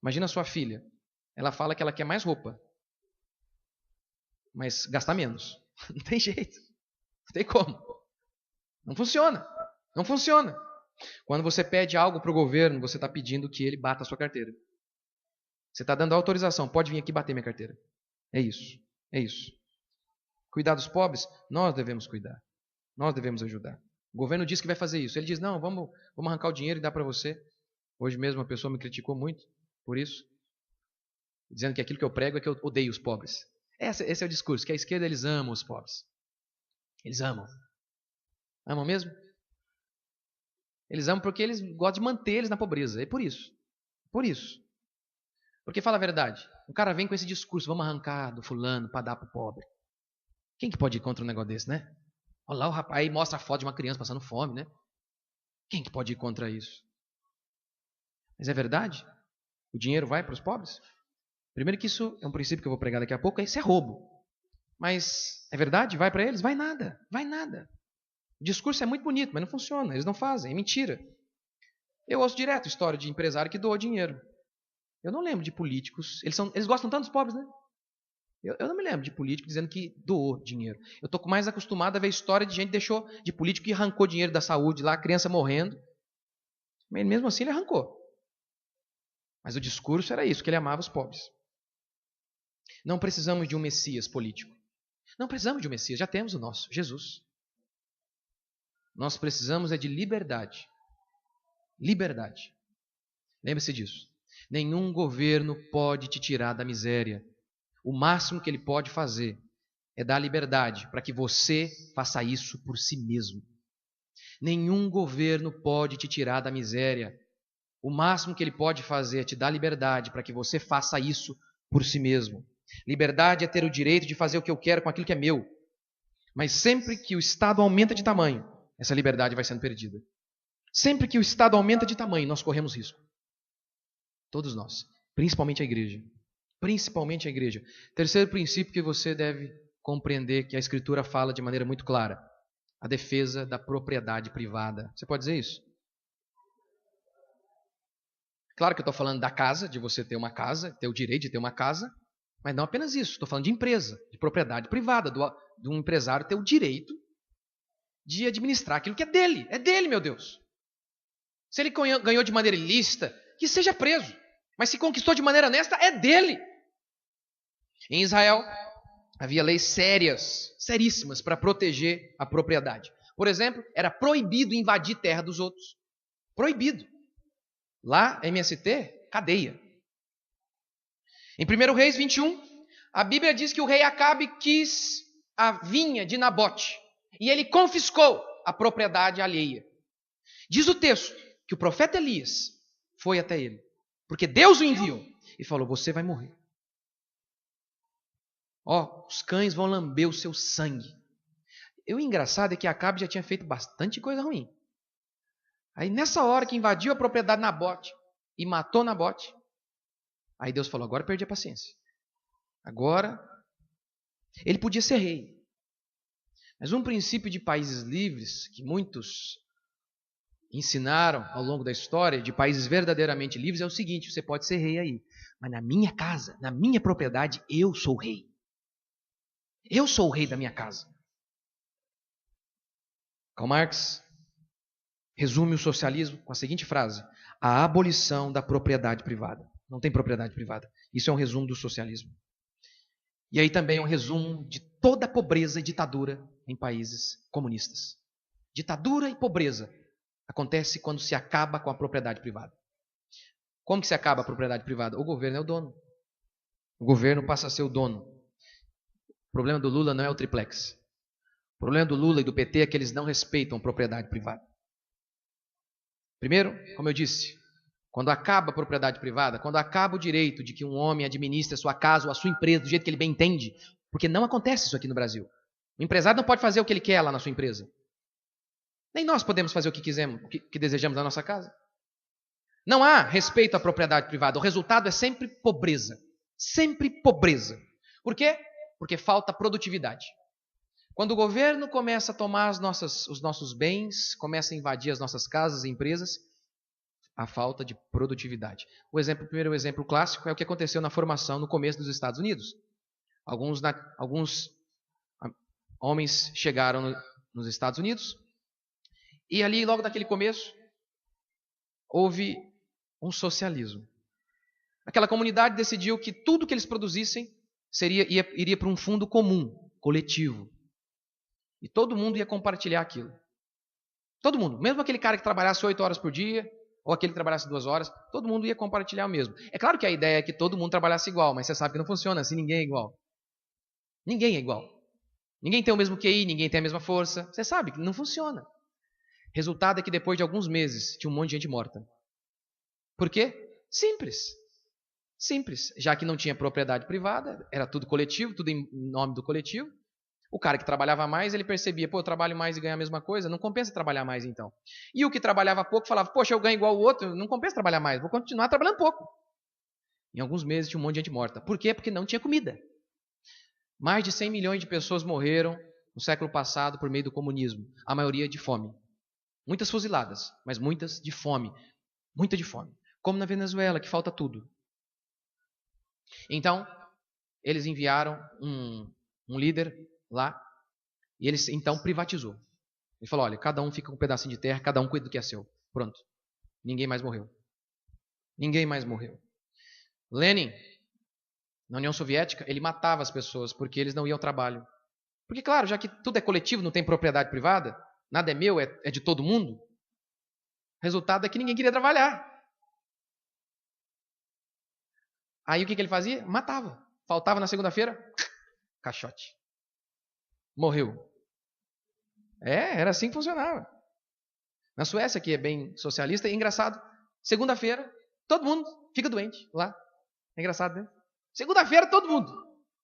Imagina a sua filha. Ela fala que ela quer mais roupa, mas gastar menos. Não tem jeito. Não tem como. Não funciona. Não funciona. Quando você pede algo para o governo, você está pedindo que ele bata a sua carteira. Você está dando autorização. Pode vir aqui bater minha carteira. É isso. É isso. Cuidar dos pobres, nós devemos cuidar. Nós devemos ajudar. O governo diz que vai fazer isso. Ele diz, não, vamos arrancar o dinheiro e dar para você. Hoje mesmo uma pessoa me criticou muito por isso. Dizendo que aquilo que eu prego é que eu odeio os pobres. Esse é o discurso, que a esquerda eles amam os pobres. Eles amam. Amam mesmo? Eles amam porque eles gostam de manter eles na pobreza. É por isso. Por isso. Porque fala a verdade. O cara vem com esse discurso, vamos arrancar do fulano para dar para o pobre. Quem que pode ir contra um negócio desse, né? Olha lá o rapaz, aí mostra a foto de uma criança passando fome, né? Quem que pode ir contra isso? Mas é verdade? O dinheiro vai para os pobres? Primeiro que isso é um princípio que eu vou pregar daqui a pouco, isso é roubo. Mas é verdade? Vai para eles? Vai nada. Vai nada. O discurso é muito bonito, mas não funciona. Eles não fazem, é mentira. Eu ouço direto história de empresário que doa dinheiro. Eu não lembro de políticos. Eles gostam tanto dos pobres, né? Eu não me lembro de político dizendo que doou dinheiro. Eu estou mais acostumado a ver história de gente que deixou de político que arrancou dinheiro da saúde lá, a criança morrendo. Mas mesmo assim ele arrancou. Mas o discurso era isso, que ele amava os pobres. Não precisamos de um Messias político. Não precisamos de um Messias, já temos o nosso, Jesus. Nós precisamos é de liberdade. Liberdade. Lembre-se disso. Nenhum governo pode te tirar da miséria. O máximo que ele pode fazer é dar liberdade para que você faça isso por si mesmo. Nenhum governo pode te tirar da miséria. O máximo que ele pode fazer é te dar liberdade para que você faça isso por si mesmo. Liberdade é ter o direito de fazer o que eu quero com aquilo que é meu. Mas sempre que o Estado aumenta de tamanho, essa liberdade vai sendo perdida. Sempre que o Estado aumenta de tamanho, nós corremos risco. Todos nós. Principalmente a igreja. Principalmente a igreja. Terceiro princípio que você deve compreender, que a Escritura fala de maneira muito clara. A defesa da propriedade privada. Você pode dizer isso? Claro que eu estou falando da casa, de você ter uma casa, ter o direito de ter uma casa. Mas não apenas isso. Estou falando de empresa, de propriedade privada. De um empresário ter o direito de administrar aquilo que é dele. É dele, meu Deus. Se ele ganhou de maneira ilícita, que seja preso. Mas se conquistou de maneira honesta, é dele. Em Israel, havia leis sérias, seríssimas, para proteger a propriedade. Por exemplo, era proibido invadir terra dos outros. Proibido. Lá, MST, cadeia. Em 1 Reis 21, a Bíblia diz que o rei Acabe quis a vinha de Nabote. E ele confiscou a propriedade alheia. Diz o texto que o profeta Elias foi até ele. Porque Deus o enviou. E falou, você vai morrer. Ó, os cães vão lamber o seu sangue. E o engraçado é que Acabe já tinha feito bastante coisa ruim. Aí nessa hora que invadiu a propriedade de Nabote e matou Nabote, aí Deus falou, agora perdi a paciência. Agora, ele podia ser rei. Mas um princípio de países livres, que muitos ensinaram ao longo da história, de países verdadeiramente livres, é o seguinte, você pode ser rei aí, mas na minha casa, na minha propriedade, eu sou o rei. Eu sou o rei da minha casa. Karl Marx resume o socialismo com a seguinte frase, a abolição da propriedade privada. Não tem propriedade privada. Isso é um resumo do socialismo. E aí também é um resumo de toda a pobreza e ditadura em países comunistas. Ditadura e pobreza acontece quando se acaba com a propriedade privada. Como que se acaba a propriedade privada? O governo é o dono. O governo passa a ser o dono. O problema do Lula não é o triplex. O problema do Lula e do PT é que eles não respeitam propriedade privada. Primeiro, como eu disse, quando acaba a propriedade privada, quando acaba o direito de que um homem administre a sua casa ou a sua empresa do jeito que ele bem entende, porque não acontece isso aqui no Brasil. O empresário não pode fazer o que ele quer lá na sua empresa. Nem nós podemos fazer o que quisermos, o que desejamos na nossa casa. Não há respeito à propriedade privada. O resultado é sempre pobreza. Sempre pobreza. Por quê? Porque falta produtividade. Quando o governo começa a tomar os nossos bens, começa a invadir as nossas casas e empresas, a falta de produtividade. O primeiro exemplo clássico é o que aconteceu na formação no começo dos Estados Unidos. Alguns homens chegaram nos Estados Unidos e ali, logo naquele começo, houve um socialismo. Aquela comunidade decidiu que tudo que eles produzissem iria para um fundo comum, coletivo. E todo mundo ia compartilhar aquilo. Todo mundo. Mesmo aquele cara que trabalhasse 8 horas por dia, ou aquele que trabalhasse 2 horas, todo mundo ia compartilhar o mesmo. É claro que a ideia é que todo mundo trabalhasse igual, mas você sabe que não funciona assim, ninguém é igual. Ninguém é igual. Ninguém tem o mesmo QI, ninguém tem a mesma força. Você sabe que não funciona. Resultado é que depois de alguns meses, tinha um monte de gente morta. Por quê? Simples. Simples. Já que não tinha propriedade privada, era tudo coletivo, tudo em nome do coletivo. O cara que trabalhava mais, ele percebia, pô, eu trabalho mais e ganho a mesma coisa, não compensa trabalhar mais então. E o que trabalhava pouco falava, poxa, eu ganho igual o outro, não compensa trabalhar mais, vou continuar trabalhando pouco. Em alguns meses tinha um monte de gente morta. Por quê? Porque não tinha comida. Mais de 100 milhões de pessoas morreram no século passado por meio do comunismo, a maioria de fome. Muitas fuziladas, mas muitas de fome. Muita de fome. Como na Venezuela, que falta tudo. Então, eles enviaram um líder lá, e ele então privatizou. Ele falou, olha, cada um fica com um pedacinho de terra, cada um cuida do que é seu. Pronto. Ninguém mais morreu. Ninguém mais morreu. Lenin, na União Soviética, ele matava as pessoas porque eles não iam ao trabalho. Porque, claro, já que tudo é coletivo, não tem propriedade privada, nada é meu, é de todo mundo, o resultado é que ninguém queria trabalhar. Aí o que ele fazia? Matava. Faltava na segunda-feira, caixote. Morreu. Era assim que funcionava. Na Suécia, que é bem socialista, é engraçado. Segunda-feira, todo mundo fica doente lá. É engraçado, né? Segunda-feira, todo mundo.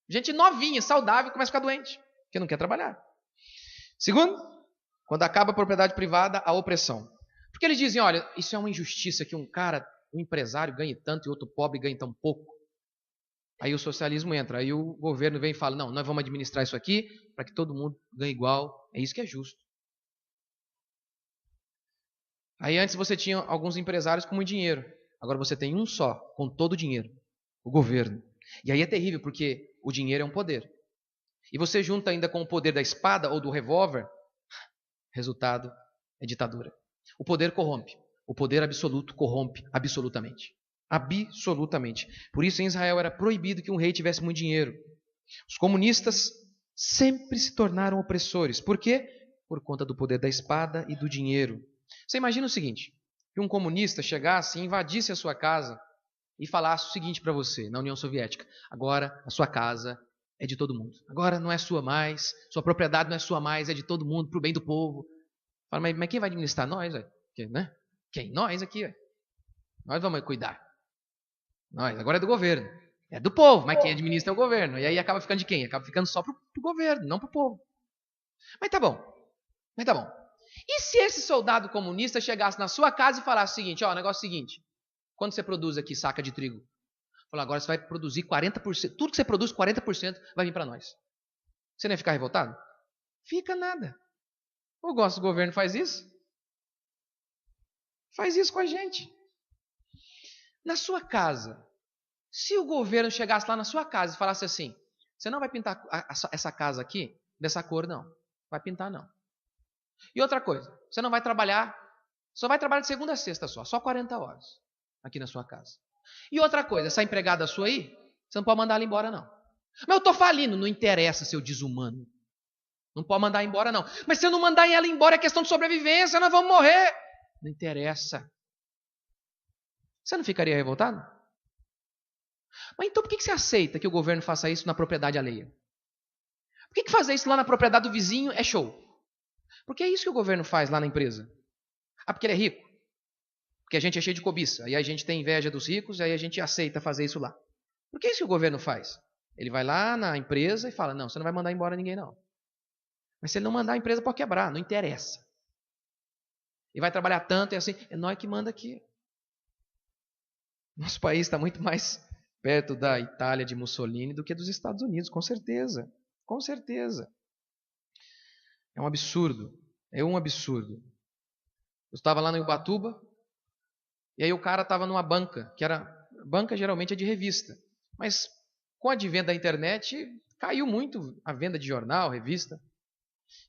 Gente novinha, saudável, começa a ficar doente, porque não quer trabalhar. Segundo, quando acaba a propriedade privada, a opressão. Porque eles dizem, olha, isso é uma injustiça que um empresário ganhe tanto e outro pobre ganhe tão pouco. Aí o socialismo entra, aí o governo vem e fala, não, nós vamos administrar isso aqui para que todo mundo ganhe igual, é isso que é justo. Aí antes você tinha alguns empresários com muito dinheiro, agora você tem um só, com todo o dinheiro, o governo. E aí é terrível, porque o dinheiro é um poder. E você junta ainda com o poder da espada ou do revólver, resultado é ditadura. O poder corrompe, o poder absoluto corrompe absolutamente. Absolutamente. Por isso em Israel era proibido que um rei tivesse muito dinheiro. Os comunistas sempre se tornaram opressores. Por quê? Por conta do poder da espada e do dinheiro. Você imagina o seguinte, que um comunista chegasse e invadisse a sua casa e falasse o seguinte para você, na União Soviética, agora a sua casa é de todo mundo. Agora não é sua mais, sua propriedade não é sua mais, é de todo mundo, para o bem do povo. Fala, mas quem vai administrar? Nós, né? Quem? Nós aqui, véio. Nós vamos cuidar. Nós, agora é do governo. É do povo, mas quem administra é o governo. E aí acaba ficando de quem? Acaba ficando só pro governo, não pro povo. Mas tá bom. E se esse soldado comunista chegasse na sua casa e falasse o seguinte, ó, o negócio é o seguinte, quando você produz aqui saca de trigo, fala, agora você vai produzir 40%, tudo que você produz, 40% vai vir para nós. Você não ia ficar revoltado? Fica nada. O nosso governo faz isso? Faz isso com a gente. Na sua casa, se o governo chegasse lá na sua casa e falasse assim, você não vai pintar essa casa aqui dessa cor, não. Vai pintar, não. E outra coisa, você não vai trabalhar, só vai trabalhar de segunda a sexta só 40 horas aqui na sua casa. E outra coisa, essa empregada sua aí, você não pode mandar ela embora, não. Mas eu estou falindo, não interessa, seu desumano. Não pode mandar embora, não. Mas se eu não mandar ela embora, é questão de sobrevivência, nós vamos morrer. Não interessa. Você não ficaria revoltado? Mas então por que você aceita que o governo faça isso na propriedade alheia? Por que fazer isso lá na propriedade do vizinho é show? Porque é isso que o governo faz lá na empresa. Ah, porque ele é rico? Porque a gente é cheio de cobiça. Aí a gente tem inveja dos ricos, aí a gente aceita fazer isso lá. Porque é isso que o governo faz. Ele vai lá na empresa e fala, não, você não vai mandar embora ninguém, não. Mas se ele não mandar, a empresa pode quebrar, não interessa. E vai trabalhar tanto, é assim, é nós que manda aqui. Nosso país está muito mais perto da Itália de Mussolini do que dos Estados Unidos, com certeza. Com certeza. É um absurdo. É um absurdo. Eu estava lá no Ubatuba, e aí o cara estava numa banca, que era... Banca geralmente é de revista. Mas com o advento da internet, caiu muito a venda de jornal, revista.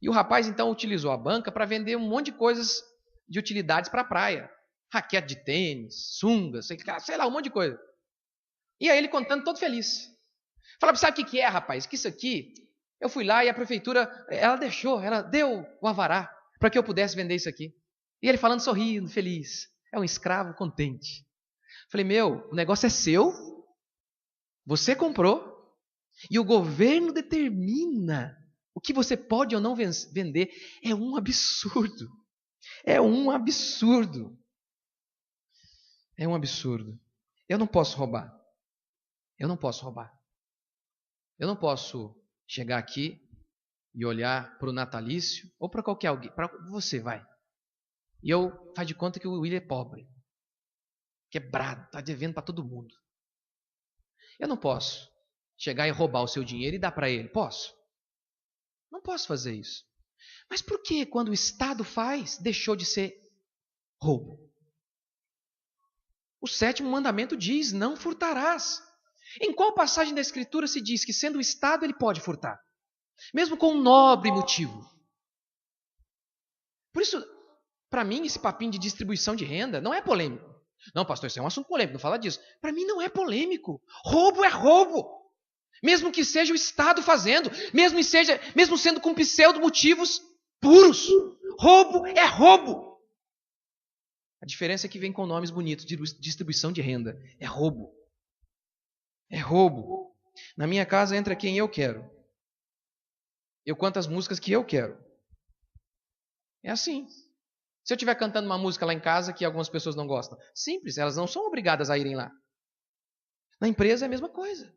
E o rapaz então utilizou a banca para vender um monte de coisas de utilidades para a praia. Raquete de tênis, sungas, sei lá, um monte de coisa. E aí ele contando todo feliz. Falava, sabe o que é, rapaz? Que isso aqui, eu fui lá e a prefeitura, ela deu o alvará para que eu pudesse vender isso aqui. E ele falando, sorrindo, feliz. É um escravo contente. Falei, meu, o negócio é seu, você comprou, e o governo determina o que você pode ou não vender. É um absurdo. É um absurdo. É um absurdo. Eu não posso roubar. Eu não posso roubar. Eu não posso chegar aqui e olhar para o natalício ou para qualquer alguém. Para você, vai. E eu faz de conta que o William é pobre. Quebrado, está devendo para todo mundo. Eu não posso chegar e roubar o seu dinheiro e dar para ele. Posso? Não posso fazer isso. Mas por que, quando o Estado faz, deixou de ser roubo? O 7º mandamento diz, não furtarás. Em qual passagem da Escritura se diz que, sendo o Estado, ele pode furtar? Mesmo com um nobre motivo. Por isso, para mim, esse papinho de distribuição de renda não é polêmico. Não, pastor, isso é um assunto polêmico, não fala disso. Para mim não é polêmico. Roubo é roubo. Mesmo que seja o Estado fazendo, mesmo sendo com pseudo motivos puros. Roubo é roubo. A diferença é que vem com nomes bonitos de distribuição de renda. É roubo. É roubo. Na minha casa entra quem eu quero. Eu canto as músicas que eu quero. É assim. Se eu estiver cantando uma música lá em casa que algumas pessoas não gostam, simples, elas não são obrigadas a irem lá. Na empresa é a mesma coisa.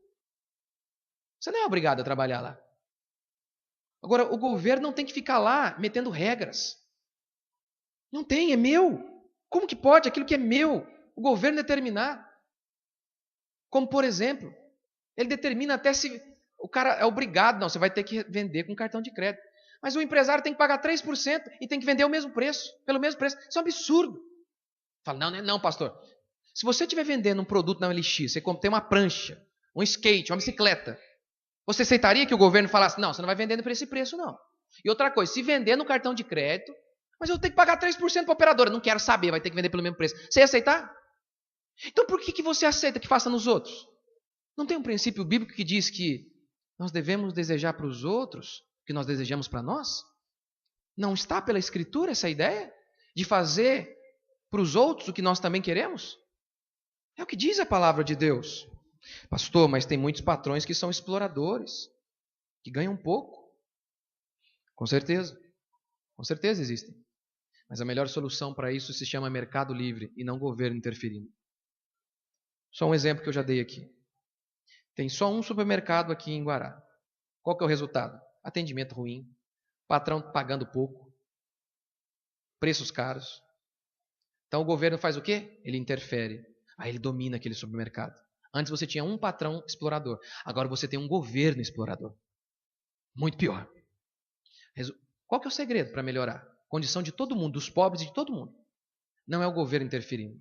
Você não é obrigado a trabalhar lá. Agora, o governo não tem que ficar lá metendo regras. Não tem, é meu. Como que pode aquilo que é meu, o governo determinar? Como, por exemplo, ele determina até se o cara é obrigado, não, você vai ter que vender com cartão de crédito. Mas o empresário tem que pagar 3% e tem que vender o mesmo preço, pelo mesmo preço. Isso é um absurdo. Fala, não, pastor. Se você estiver vendendo um produto na OLX, você tem uma prancha, um skate, uma bicicleta, você aceitaria que o governo falasse, não, você não vai vendendo por esse preço, não. E outra coisa, se vender no cartão de crédito, mas eu tenho que pagar 3% para a operadora, não quero saber, vai ter que vender pelo mesmo preço. Você ia aceitar? Então por que você aceita que faça nos outros? Não tem um princípio bíblico que diz que nós devemos desejar para os outros o que nós desejamos para nós? Não está pela Escritura essa ideia de fazer para os outros o que nós também queremos? É o que diz a palavra de Deus. Pastor, mas tem muitos patrões que são exploradores, que ganham pouco. Com certeza existem. Mas a melhor solução para isso se chama mercado livre e não governo interferindo. Só um exemplo que eu já dei aqui. Tem só um supermercado aqui em Guará. Qual que é o resultado? Atendimento ruim, patrão pagando pouco, preços caros. Então o governo faz o quê? Ele interfere. Aí ele domina aquele supermercado. Antes você tinha um patrão explorador. Agora você tem um governo explorador. Muito pior. Qual que é o segredo para melhorar? Condição de todo mundo, dos pobres e de todo mundo. Não é o governo interferindo.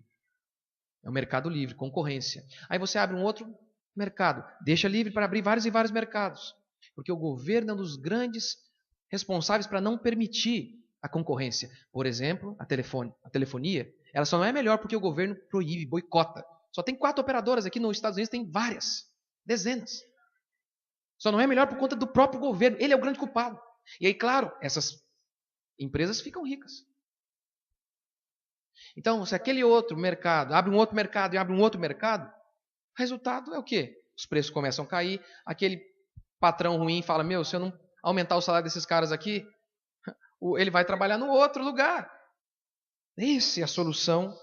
É o mercado livre, concorrência. Aí você abre um outro mercado. Deixa livre para abrir vários e vários mercados. Porque o governo é um dos grandes responsáveis para não permitir a concorrência. Por exemplo, a telefonia, ela só não é melhor porque o governo proíbe, boicota. Só tem 4 operadoras aqui nos Estados Unidos, tem várias, dezenas. Só não é melhor por conta do próprio governo. Ele é o grande culpado. E aí, claro, essas empresas ficam ricas. Então, se aquele outro mercado abre um outro mercado e abre um outro mercado, o resultado é o quê? Os preços começam a cair, aquele patrão ruim fala, se eu não aumentar o salário desses caras aqui, ele vai trabalhar no outro lugar. Essa é a solução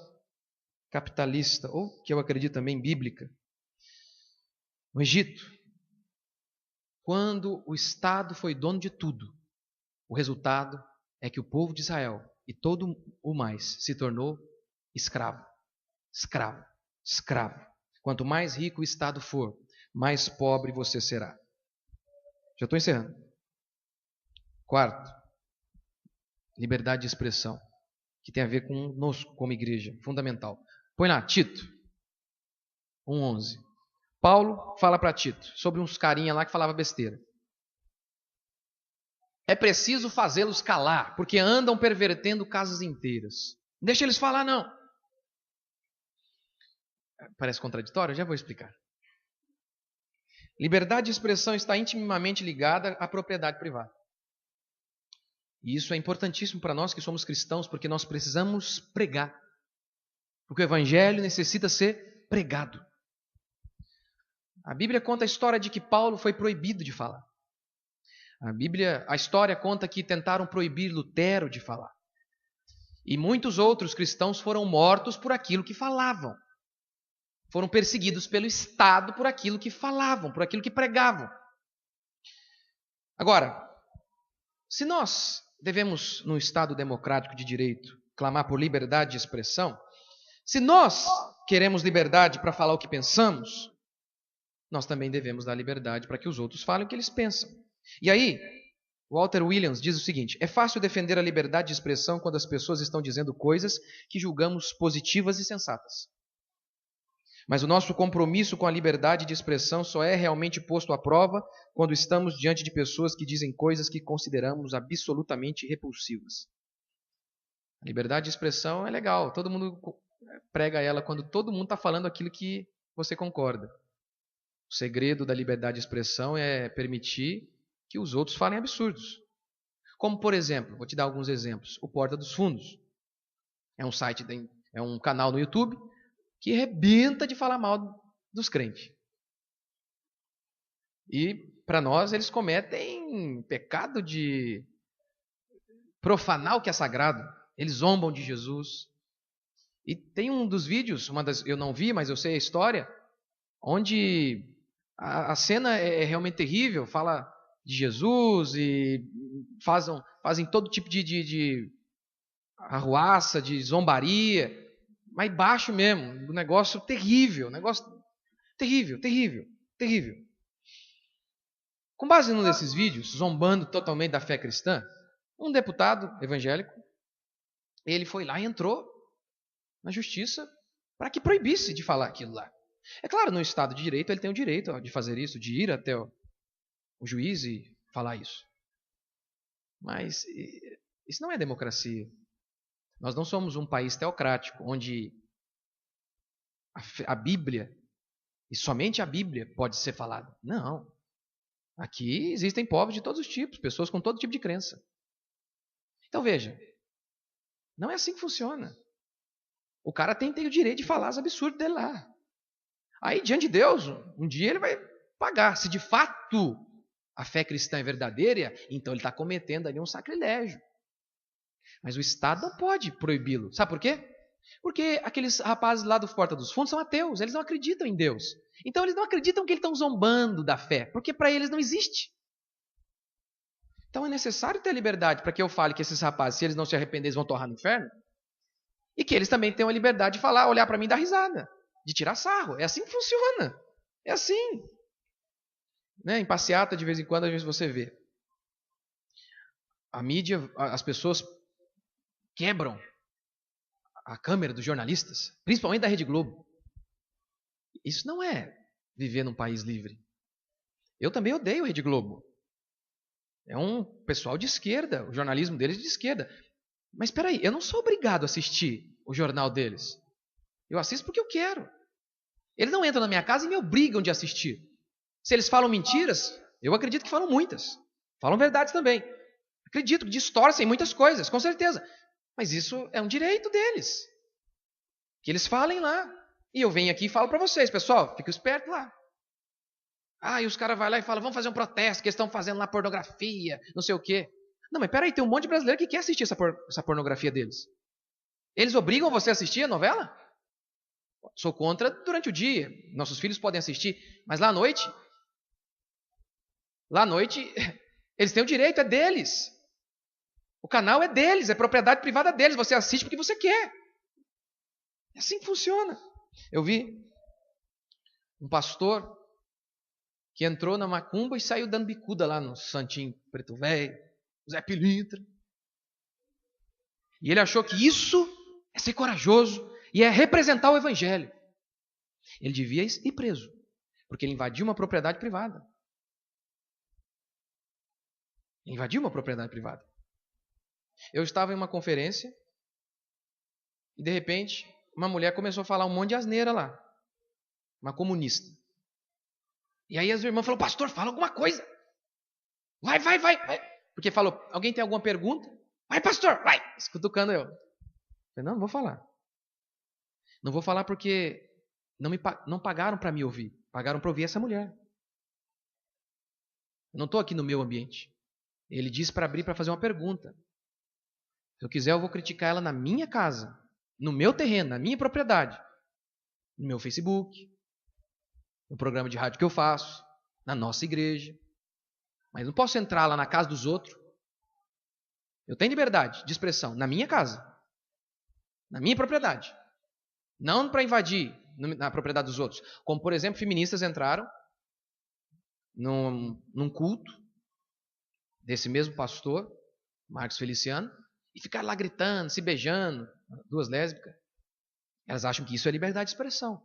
capitalista, ou que eu acredito também bíblica. No Egito, quando o Estado foi dono de tudo, o resultado é que o povo de Israel e todo o mais se tornou escravo, escravo, escravo. Quanto mais rico o Estado for, mais pobre você será. Já estou encerrando. Quarto, liberdade de expressão, que tem a ver conosco como igreja, fundamental. Põe lá, Tito 1:11. Paulo fala para Tito sobre uns carinha lá que falava besteira. É preciso fazê-los calar, porque andam pervertendo casas inteiras. Deixa eles falar, não. Parece contraditório? Eu já vou explicar. Liberdade de expressão está intimamente ligada à propriedade privada. E isso é importantíssimo para nós que somos cristãos, porque nós precisamos pregar. Porque o evangelho necessita ser pregado. A Bíblia conta a história de que Paulo foi proibido de falar. A história conta que tentaram proibir Lutero de falar. E muitos outros cristãos foram mortos por aquilo que falavam. Foram perseguidos pelo Estado por aquilo que falavam, por aquilo que pregavam. Agora, se nós devemos, num Estado democrático de direito, clamar por liberdade de expressão, se nós queremos liberdade para falar o que pensamos, nós também devemos dar liberdade para que os outros falem o que eles pensam. E aí, Walter Williams diz o seguinte: é fácil defender a liberdade de expressão quando as pessoas estão dizendo coisas que julgamos positivas e sensatas. Mas o nosso compromisso com a liberdade de expressão só é realmente posto à prova quando estamos diante de pessoas que dizem coisas que consideramos absolutamente repulsivas. A liberdade de expressão é legal, todo mundo prega ela quando todo mundo está falando aquilo que você concorda. O segredo da liberdade de expressão é permitir que os outros falem absurdos. Como, por exemplo, vou te dar alguns exemplos. O Porta dos Fundos. É um site, é um canal no YouTube que rebenta de falar mal dos crentes. E, para nós, eles cometem pecado de profanar o que é sagrado. Eles zombam de Jesus. E tem um dos vídeos, eu não vi, mas eu sei a história, onde a cena é realmente terrível, fala de Jesus e fazem todo tipo de arruaça, de zombaria, mas baixo mesmo, um negócio terrível, terrível. Com base num desses vídeos, zombando totalmente da fé cristã, um deputado evangélico, ele foi lá e entrou na justiça para que proibisse de falar aquilo lá. É claro, no Estado de Direito, ele tem o direito de fazer isso, de ir até o juiz e falar isso. Mas isso não é democracia. Nós não somos um país teocrático, onde a Bíblia, e somente a Bíblia, pode ser falada. Não. Aqui existem povos de todos os tipos, pessoas com todo tipo de crença. Então veja, não é assim que funciona. O cara tem o direito de falar os absurdos dele lá. Aí, diante de Deus, um dia ele vai pagar. Se de fato a fé cristã é verdadeira, então ele está cometendo ali um sacrilégio. Mas o Estado não pode proibi-lo. Sabe por quê? Porque aqueles rapazes lá do Porta dos Fundos são ateus, eles não acreditam em Deus. Então eles não acreditam que eles estão zombando da fé, porque para eles não existe. Então é necessário ter liberdade para que eu fale que esses rapazes, se eles não se arrependerem, eles vão torrar no inferno. E que eles também tenham a liberdade de falar, olhar para mim e dar risada, de tirar sarro. É assim que funciona. É assim. Né? Em passeata, de vez em quando, às vezes você vê. A mídia, as pessoas quebram a câmera dos jornalistas, principalmente da Rede Globo. Isso não é viver num país livre. Eu também odeio a Rede Globo. É um pessoal de esquerda, o jornalismo deles é de esquerda. Mas espera aí, eu não sou obrigado a assistir o jornal deles. Eu assisto porque eu quero. Eles não entram na minha casa e me obrigam de assistir. Se eles falam mentiras, eu acredito que falam muitas. Falam verdades também. Acredito que distorcem muitas coisas, com certeza. Mas isso é um direito deles. Que eles falem lá. E eu venho aqui e falo para vocês, pessoal, fica esperto lá. E os caras vão lá e falam, vamos fazer um protesto, que eles estão fazendo lá pornografia, não sei o quê. Não, mas peraí, tem um monte de brasileiro que quer assistir essa pornografia deles. Eles obrigam você a assistir a novela? Sou contra durante o dia. Nossos filhos podem assistir. Mas lá à noite, eles têm o direito, é deles. O canal é deles, é propriedade privada deles. Você assiste porque você quer. É assim que funciona. Eu vi um pastor que entrou na macumba e saiu dando bicuda lá no Santinho Preto Velho, Zé Pilintra. E ele achou que isso é ser corajoso e é representar o evangelho. Ele devia ir preso, porque ele invadiu uma propriedade privada. Invadiu uma propriedade privada. Eu estava em uma conferência e, de repente, uma mulher começou a falar um monte de asneira lá. Uma comunista. E aí as irmãs falaram, pastor, fala alguma coisa. Vai. Porque falou, alguém tem alguma pergunta? Vai, pastor, vai. Escutucando eu. Falei, não vou falar. Não vou falar porque não pagaram para me ouvir. Pagaram para ouvir essa mulher. Eu não estou aqui no meu ambiente. Ele disse para abrir para fazer uma pergunta. Se eu quiser, eu vou criticar ela na minha casa, no meu terreno, na minha propriedade, no meu Facebook, no programa de rádio que eu faço, na nossa igreja. Mas não posso entrar lá na casa dos outros. Eu tenho liberdade de expressão na minha casa, na minha propriedade. Não para invadir na propriedade dos outros. Como, por exemplo, feministas entraram num culto desse mesmo pastor, Marcos Feliciano, e ficaram lá gritando, se beijando, duas lésbicas. Elas acham que isso é liberdade de expressão.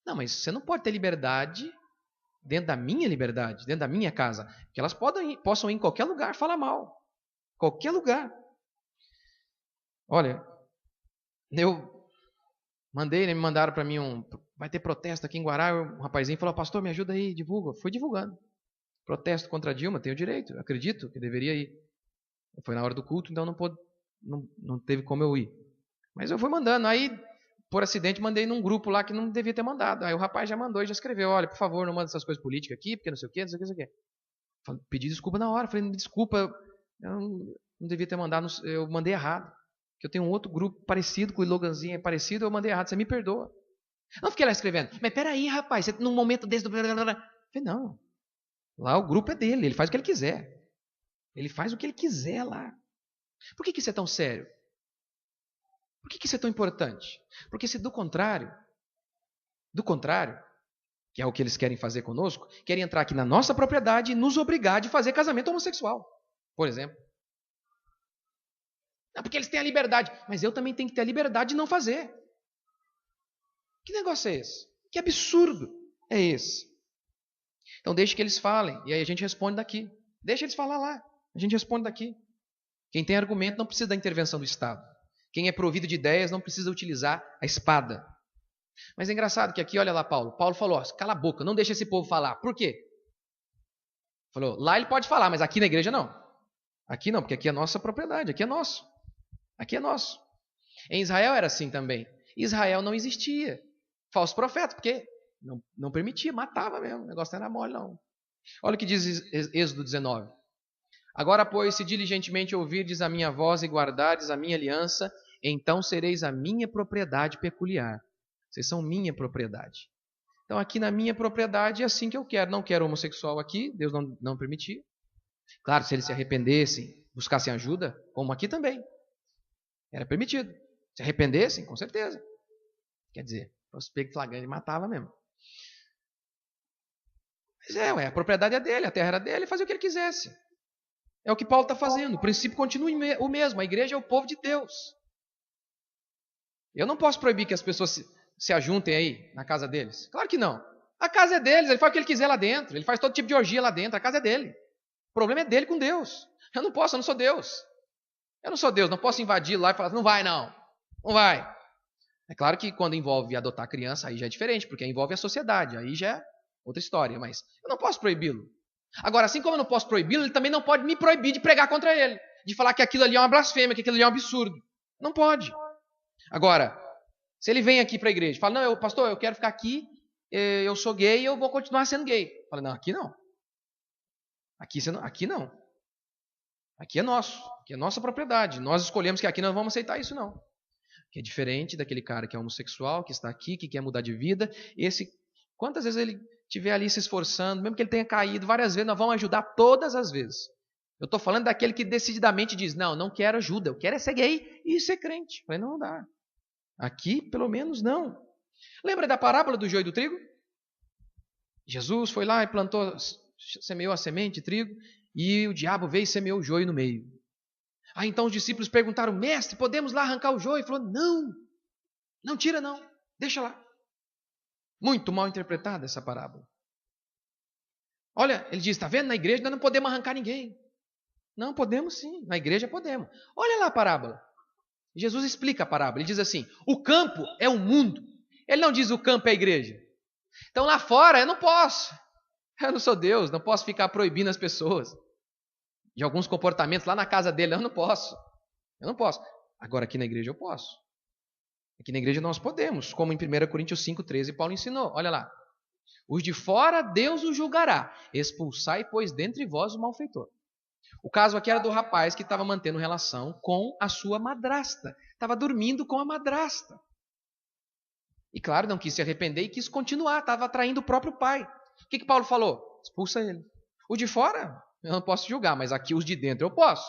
Não, mas você não pode ter liberdade dentro da minha liberdade, dentro da minha casa. Que elas possam ir em qualquer lugar falar mal. Qualquer lugar. Olha, eu me mandaram para mim vai ter protesto aqui em Guará, um rapazinho falou, pastor, me ajuda aí, divulga. Fui divulgando. Protesto contra a Dilma, tenho direito, acredito que deveria ir. Foi na hora do culto, então não teve como eu ir. Mas eu fui mandando, aí por acidente mandei num grupo lá que não devia ter mandado. Aí o rapaz já mandou e já escreveu, olha, por favor, não manda essas coisas políticas aqui, porque não sei o quê, não sei o quê, não sei o quê. Pedi desculpa na hora, falei, me desculpa, eu não devia ter mandado, eu mandei errado. Que eu tenho um outro grupo parecido, com o sloganzinho é parecido, eu mandei errado, você me perdoa. Não fiquei lá escrevendo, mas peraí, rapaz, você, num momento desse... Eu falei, não, lá o grupo é dele, ele faz o que ele quiser. Ele faz o que ele quiser lá. Por que isso é tão sério? Por que isso é tão importante? Porque se do contrário, que é o que eles querem fazer conosco, querem entrar aqui na nossa propriedade e nos obrigar a fazer casamento homossexual, por exemplo. Não, porque eles têm a liberdade, mas eu também tenho que ter a liberdade de não fazer. Que negócio é esse? Que absurdo é esse? Então deixe que eles falem, e aí a gente responde daqui. Deixa eles falar lá, a gente responde daqui. Quem tem argumento não precisa da intervenção do Estado. Quem é provido de ideias não precisa utilizar a espada. Mas é engraçado que aqui, olha lá Paulo. Paulo falou, cala a boca, não deixa esse povo falar. Por quê? Falou, lá ele pode falar, mas aqui na igreja não. Aqui não, porque aqui é nossa propriedade, aqui é nosso. Aqui é nosso. Em Israel era assim também. Israel não existia falso profeta, porque não permitia, matava mesmo. O negócio não era mole, não. Olha o que diz Êxodo 19. Agora, pois, se diligentemente ouvirdes a minha voz e guardardes a minha aliança, então sereis a minha propriedade peculiar. Vocês são minha propriedade. Então, aqui na minha propriedade é assim que eu quero. Não quero homossexual aqui, Deus não permitir. Claro, se eles se arrependessem, buscassem ajuda, como aqui também. Era permitido. Se arrependessem, com certeza. Quer dizer, os pegos flagrante matava mesmo. Mas a propriedade é dele, a terra era dele, ele fazia o que ele quisesse. É o que Paulo está fazendo. O princípio continua o mesmo. A igreja é o povo de Deus. Eu não posso proibir que as pessoas se ajuntem aí na casa deles. Claro que não. A casa é deles, ele faz o que ele quiser lá dentro. Ele faz todo tipo de orgia lá dentro. A casa é dele. O problema é dele com Deus. Eu não posso, eu não sou Deus. Eu não sou Deus, não posso invadir lá e falar, não vai não. Não vai. É claro que quando envolve adotar criança, aí já é diferente, porque envolve a sociedade. Aí já é outra história. Mas eu não posso proibi-lo. Agora, assim como eu não posso proibi-lo, ele também não pode me proibir de pregar contra ele. De falar que aquilo ali é uma blasfêmia, que aquilo ali é um absurdo. Não pode. Agora, se ele vem aqui para a igreja e fala, não, pastor, eu quero ficar aqui, eu sou gay e eu vou continuar sendo gay. Fala, não, aqui não. Aqui não. Aqui é nosso. Aqui é nossa propriedade. Nós escolhemos que aqui não vamos aceitar isso, não. Que é diferente daquele cara que é homossexual, que está aqui, que quer mudar de vida. Quantas vezes ele estiver ali se esforçando, mesmo que ele tenha caído várias vezes, nós vamos ajudar todas as vezes. Eu estou falando daquele que decididamente diz, não quero ajuda, eu quero é ser gay e ser crente. Eu falei, não dá. Aqui, pelo menos, não. Lembra da parábola do joio e do trigo? Jesus foi lá e plantou, semeou a semente de trigo, e o diabo veio e semeou o joio no meio. Aí então os discípulos perguntaram: mestre, podemos lá arrancar o joio? Ele falou: não, não tira não, deixa lá. Muito mal interpretada essa parábola. Olha, ele diz: está vendo, na igreja nós não podemos arrancar ninguém. Não, podemos sim, na igreja podemos. Olha lá a parábola. Jesus explica a parábola, ele diz assim: o campo é o mundo. Ele não diz o campo é a igreja. Então lá fora eu não posso. Eu não sou Deus, não posso ficar proibindo as pessoas de alguns comportamentos lá na casa dele. Eu não posso. Eu não posso. Agora aqui na igreja eu posso. Aqui na igreja nós podemos, como em 1 Coríntios 5,13 Paulo ensinou. Olha lá. Os de fora Deus os julgará. Expulsai, pois, dentre vós o malfeitor. O caso aqui era do rapaz que estava mantendo relação com a sua madrasta. Estava dormindo com a madrasta. E claro, não quis se arrepender e quis continuar. Estava atraindo o próprio pai. O que Paulo falou? Expulsa ele. O de fora eu não posso julgar, mas aqui os de dentro eu posso.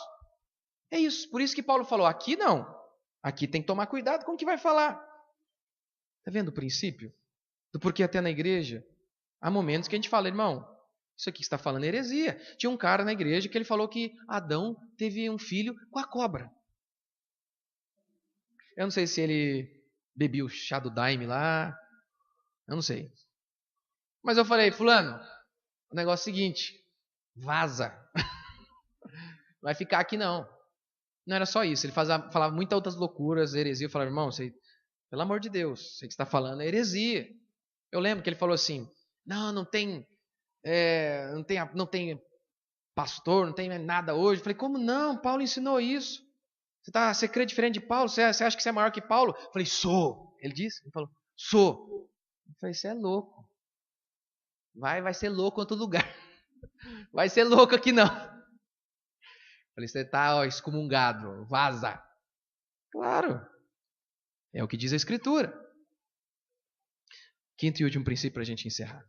É isso. Por isso que Paulo falou: aqui não. Aqui tem que tomar cuidado com o que vai falar. Está vendo o princípio? Do porquê até na igreja há momentos que a gente fala: irmão, isso aqui que você está falando é heresia. Tinha um cara na igreja que ele falou que Adão teve um filho com a cobra. Eu não sei se ele bebia o chá do Daime lá. Eu não sei. Mas eu falei: fulano, o negócio é o seguinte, vaza. Não vai ficar aqui não. Não era só isso. Ele falava muitas outras loucuras, heresia. Eu falava: irmão, você, pelo amor de Deus, isso que você está falando é heresia. Eu lembro que ele falou assim: não tem pastor, não tem nada hoje. Eu falei: como não? Paulo ensinou isso. Você crê diferente de Paulo? Você acha que você é maior que Paulo? Eu falei: sou. Ele disse? Ele falou: sou. Eu falei: você é louco. Vai ser louco em outro lugar. Vai ser louco aqui não. Eu falei: você está excomungado, vaza. Claro. É o que diz a Escritura. Quinto e último princípio para a gente encerrar.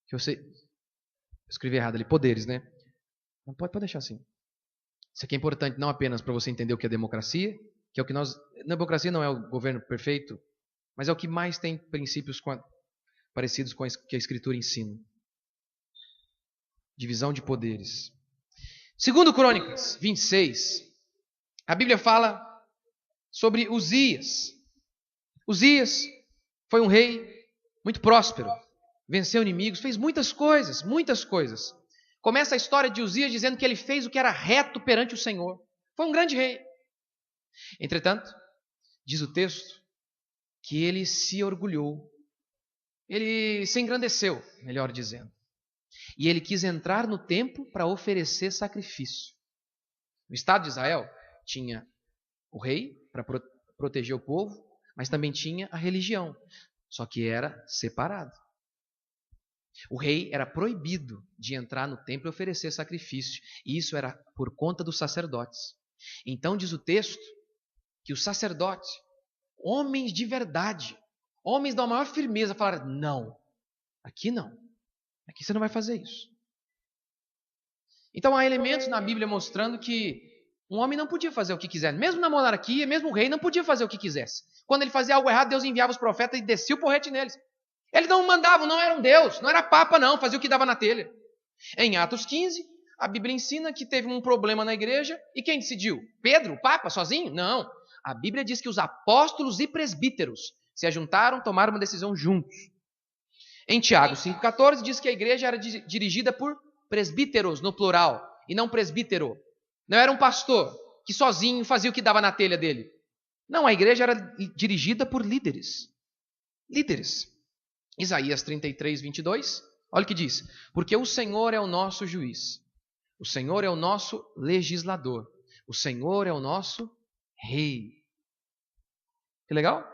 Que eu escrevi errado ali, poderes, né? Não pode deixar assim. Isso aqui é importante não apenas para você entender o que é democracia, que é o que nós... Democracia não é o governo perfeito, mas é o que mais tem princípios parecidos com o que a Escritura ensina. Divisão de poderes. Segundo Crônicas 26, a Bíblia fala sobre Uzias. Uzias foi um rei muito próspero, venceu inimigos, fez muitas coisas, muitas coisas. Começa a história de Uzias dizendo que ele fez o que era reto perante o Senhor. Foi um grande rei. Entretanto, diz o texto, que ele se orgulhou. Ele se engrandeceu, melhor dizendo. E ele quis entrar no templo para oferecer sacrifício. No Estado de Israel, tinha o rei para proteger o povo, mas também tinha a religião, só que era separado. O rei era proibido de entrar no templo e oferecer sacrifício, e isso era por conta dos sacerdotes. Então diz o texto que os sacerdotes, homens de verdade, homens da maior firmeza, falaram: não, aqui você não vai fazer isso. Então há elementos na Bíblia mostrando que um homem não podia fazer o que quisesse. Mesmo na monarquia, mesmo o rei não podia fazer o que quisesse. Quando ele fazia algo errado, Deus enviava os profetas e descia o porrete neles. Eles não mandavam, não eram Deus, não era papa não, fazia o que dava na telha. Em Atos 15, a Bíblia ensina que teve um problema na igreja e quem decidiu? Pedro, o papa, sozinho? Não. A Bíblia diz que os apóstolos e presbíteros se ajuntaram, tomaram uma decisão juntos. Em Tiago 5,14 diz que a igreja era dirigida por presbíteros, no plural, e não presbítero. Não era um pastor que sozinho fazia o que dava na telha dele. Não, a igreja era dirigida por líderes. Líderes. Isaías 33, 22, olha o que diz: porque o Senhor é o nosso juiz, o Senhor é o nosso legislador, o Senhor é o nosso rei. Que legal?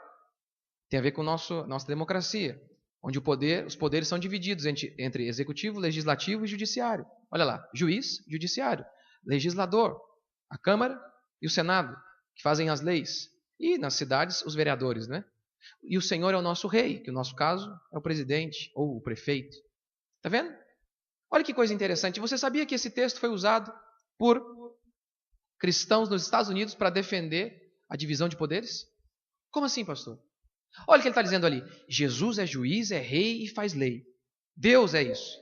Tem a ver com nossa democracia, onde os poderes são divididos entre executivo, legislativo e judiciário. Olha lá, juiz, judiciário, legislador, a Câmara e o Senado, que fazem as leis, e nas cidades os vereadores, né? E o Senhor é o nosso rei, que no nosso caso é o presidente ou o prefeito. Está vendo? Olha que coisa interessante. Você sabia que esse texto foi usado por cristãos nos Estados Unidos para defender a divisão de poderes? Como assim, pastor? Olha o que ele está dizendo ali. Jesus é juiz, é rei e faz lei. Deus é isso.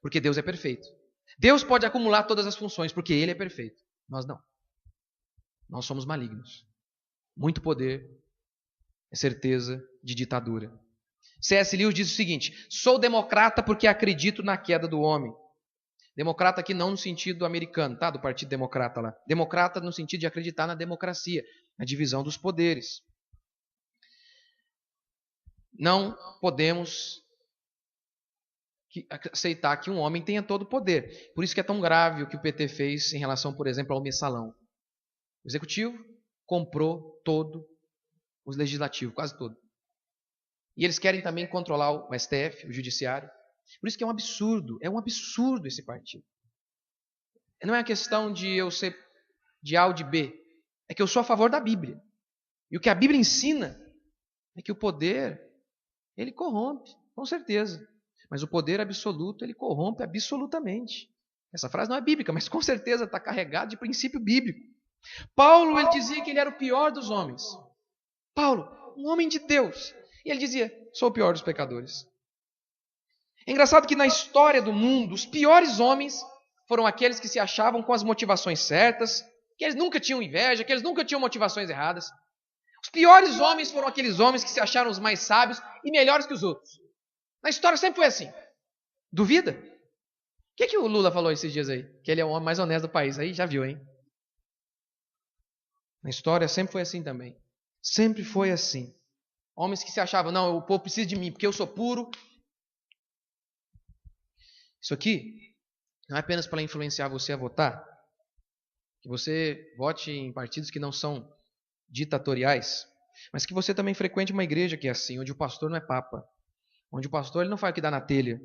Porque Deus é perfeito. Deus pode acumular todas as funções, porque Ele é perfeito. Nós não. Nós somos malignos. Muito poder é certeza de ditadura. C.S. Lewis diz o seguinte: sou democrata porque acredito na queda do homem. Democrata aqui não no sentido americano, tá? Do Partido Democrata lá. Democrata no sentido de acreditar na democracia, na divisão dos poderes. Não podemos aceitar que um homem tenha todo o poder. Por isso que é tão grave o que o PT fez em relação, por exemplo, ao mensalão. O executivo comprou todo o legislativo, quase todo. E eles querem também controlar o STF, o judiciário. Por isso que é um absurdo esse partido. Não é uma questão de eu ser de A ou de B, é que eu sou a favor da Bíblia. E o que a Bíblia ensina é que o poder, ele corrompe, com certeza. Mas o poder absoluto, ele corrompe absolutamente. Essa frase não é bíblica, mas com certeza está carregada de princípio bíblico. Paulo, ele dizia que ele era o pior dos homens. Paulo, um homem de Deus. E ele dizia, sou o pior dos pecadores. É engraçado que na história do mundo, os piores homens foram aqueles que se achavam com as motivações certas, que eles nunca tinham inveja, que eles nunca tinham motivações erradas. Os piores homens foram aqueles homens que se acharam os mais sábios e melhores que os outros. Na história sempre foi assim. Duvida? O que o Lula falou esses dias aí? Que ele é o homem mais honesto do país. Aí já viu, hein? Na história sempre foi assim também. Sempre foi assim. Homens que se achavam, não, o povo precisa de mim porque eu sou puro. Isso aqui não é apenas para influenciar você a votar, que você vote em partidos que não são ditatoriais, mas que você também frequente uma igreja que é assim, onde o pastor não é papa, onde o pastor ele não faz o que dá na telha,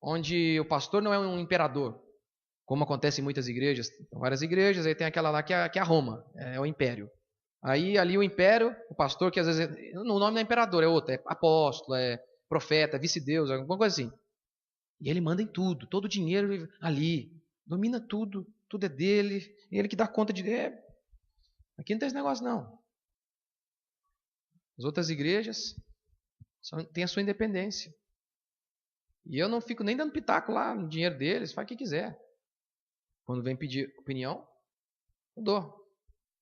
onde o pastor não é um imperador, como acontece em muitas igrejas. Tem várias igrejas, aí tem aquela lá que é a Roma, é o império. Aí ali o império, o pastor que às vezes, o nome não é imperador, é outro, é apóstolo, é profeta, é vice-deus, alguma coisa assim. E ele manda em tudo, todo o dinheiro ali, domina tudo, tudo é dele, ele que dá conta de... aqui não tem esse negócio não. As outras igrejas têm a sua independência. E eu não fico nem dando pitaco lá no dinheiro deles, faz o que quiser. Quando vem pedir opinião, eu dou.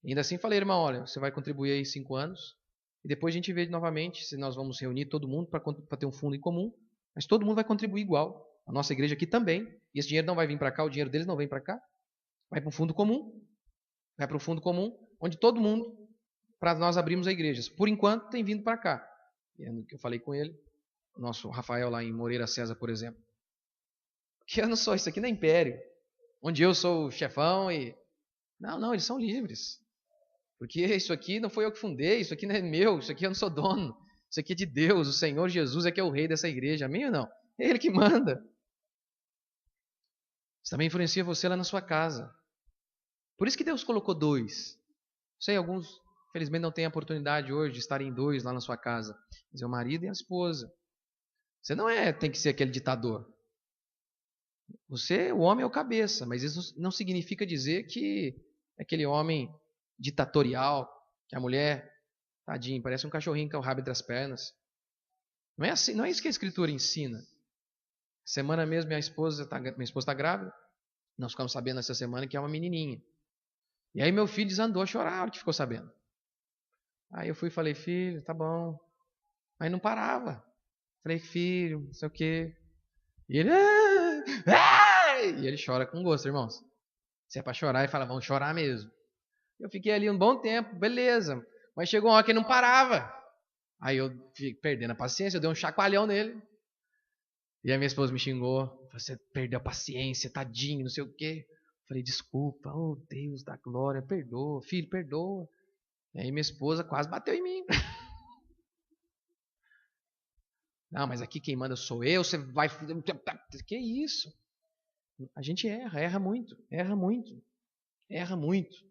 E ainda assim falei, irmão, olha, você vai contribuir aí 5 anos, e depois a gente vê novamente se nós vamos reunir todo mundo para ter um fundo em comum, mas todo mundo vai contribuir igual. A nossa igreja aqui também. E esse dinheiro não vai vir para cá, o dinheiro deles não vem para cá. Vai para o fundo comum. Vai para o fundo comum, onde todo mundo, para nós abrirmos a igreja. Por enquanto, tem vindo para cá. E é no que eu falei com ele, o nosso Rafael lá em Moreira César, por exemplo. Que eu não sou, isso aqui não é império. Onde eu sou o chefão e... Não, eles são livres. Porque isso aqui não foi eu que fundei, isso aqui não é meu, isso aqui eu não sou dono. Isso aqui é de Deus, o Senhor Jesus é que é o rei dessa igreja. Amém ou não? É Ele que manda. Isso também influencia você lá na sua casa. Por isso que Deus colocou 2. Sei, alguns, infelizmente, não têm a oportunidade hoje de estarem 2 lá na sua casa. Mas é o marido e a esposa. Você não tem que ser aquele ditador. Você, o homem é o cabeça, mas isso não significa dizer que é aquele homem ditatorial, que a mulher, tadinho, parece um cachorrinho com o rabo entre as pernas. Não é assim, não é isso que a Escritura ensina. Semana mesmo minha esposa está grávida. Nós ficamos sabendo essa semana que é uma menininha. E aí meu filho desandou a chorar a hora que ficou sabendo. Aí eu fui e falei, filho, tá bom. Aí não parava. Falei, filho, não sei o quê. E ele... E ele chora com gosto, irmãos. Se é para chorar, ele fala, vamos chorar mesmo. Eu fiquei ali um bom tempo, beleza. Mas chegou uma hora que ele não parava. Aí eu fiquei perdendo a paciência, eu dei um chacoalhão nele. E a minha esposa me xingou. Você perdeu a paciência, tadinho, não sei o quê. Falei, desculpa, oh Deus da glória, perdoa, filho, perdoa. E aí minha esposa quase bateu em mim. Não, mas aqui quem manda sou eu, você vai... Que isso? A gente erra muito, erra muito, erra muito.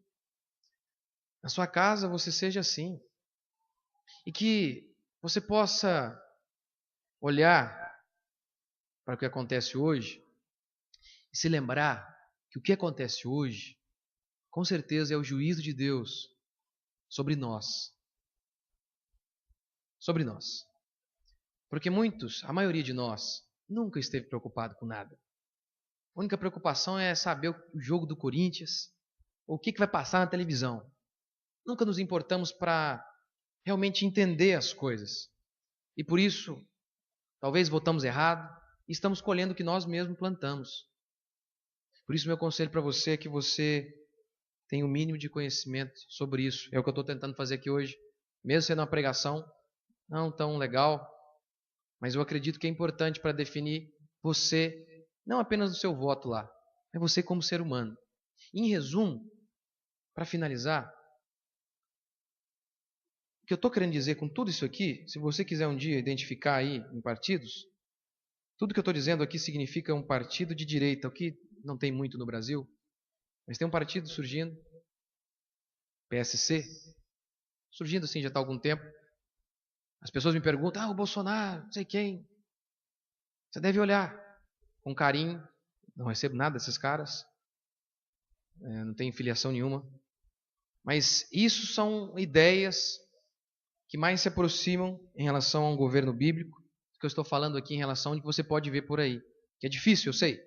Na sua casa você seja assim. E que você possa olhar para o que acontece hoje e se lembrar que o que acontece hoje, com certeza é o juízo de Deus sobre nós. sobre nós. Porque muitos, a maioria de nós, nunca esteve preocupado com nada. A única preocupação é saber o jogo do Corinthians, ou o que vai passar na televisão. Nunca nos importamos para realmente entender as coisas. E por isso, talvez votamos errado e estamos colhendo o que nós mesmos plantamos. Por isso, meu conselho para você é que você tenha o mínimo de conhecimento sobre isso. É o que eu estou tentando fazer aqui hoje. Mesmo sendo uma pregação não tão legal, mas eu acredito que é importante para definir você, não apenas o seu voto lá, é você como ser humano. Em resumo, para finalizar, o que eu estou querendo dizer com tudo isso aqui, se você quiser um dia identificar aí em partidos, tudo que eu estou dizendo aqui significa um partido de direita, o que não tem muito no Brasil, mas tem um partido surgindo, PSC, surgindo assim já está há algum tempo. As pessoas me perguntam, o Bolsonaro, não sei quem. Você deve olhar com carinho, não recebo nada desses caras, não tenho filiação nenhuma, mas isso são ideias que mais se aproximam em relação a um governo bíblico, que eu estou falando aqui em relação ao que você pode ver por aí, que é difícil, eu sei,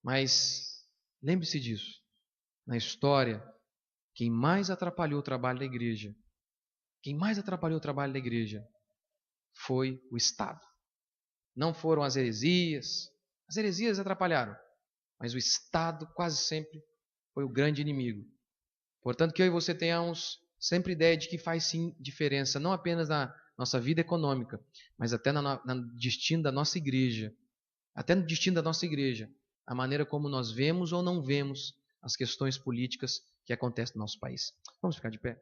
mas lembre-se disso, na história, quem mais atrapalhou o trabalho da igreja, foi o Estado. Não foram as heresias atrapalharam, mas o Estado quase sempre foi o grande inimigo. Portanto, que eu e você tenhamos sempre ideia de que faz sim diferença, não apenas na nossa vida econômica, mas até no destino da nossa igreja. Até no destino da nossa igreja, a maneira como nós vemos ou não vemos as questões políticas que acontecem no nosso país. Vamos ficar de pé?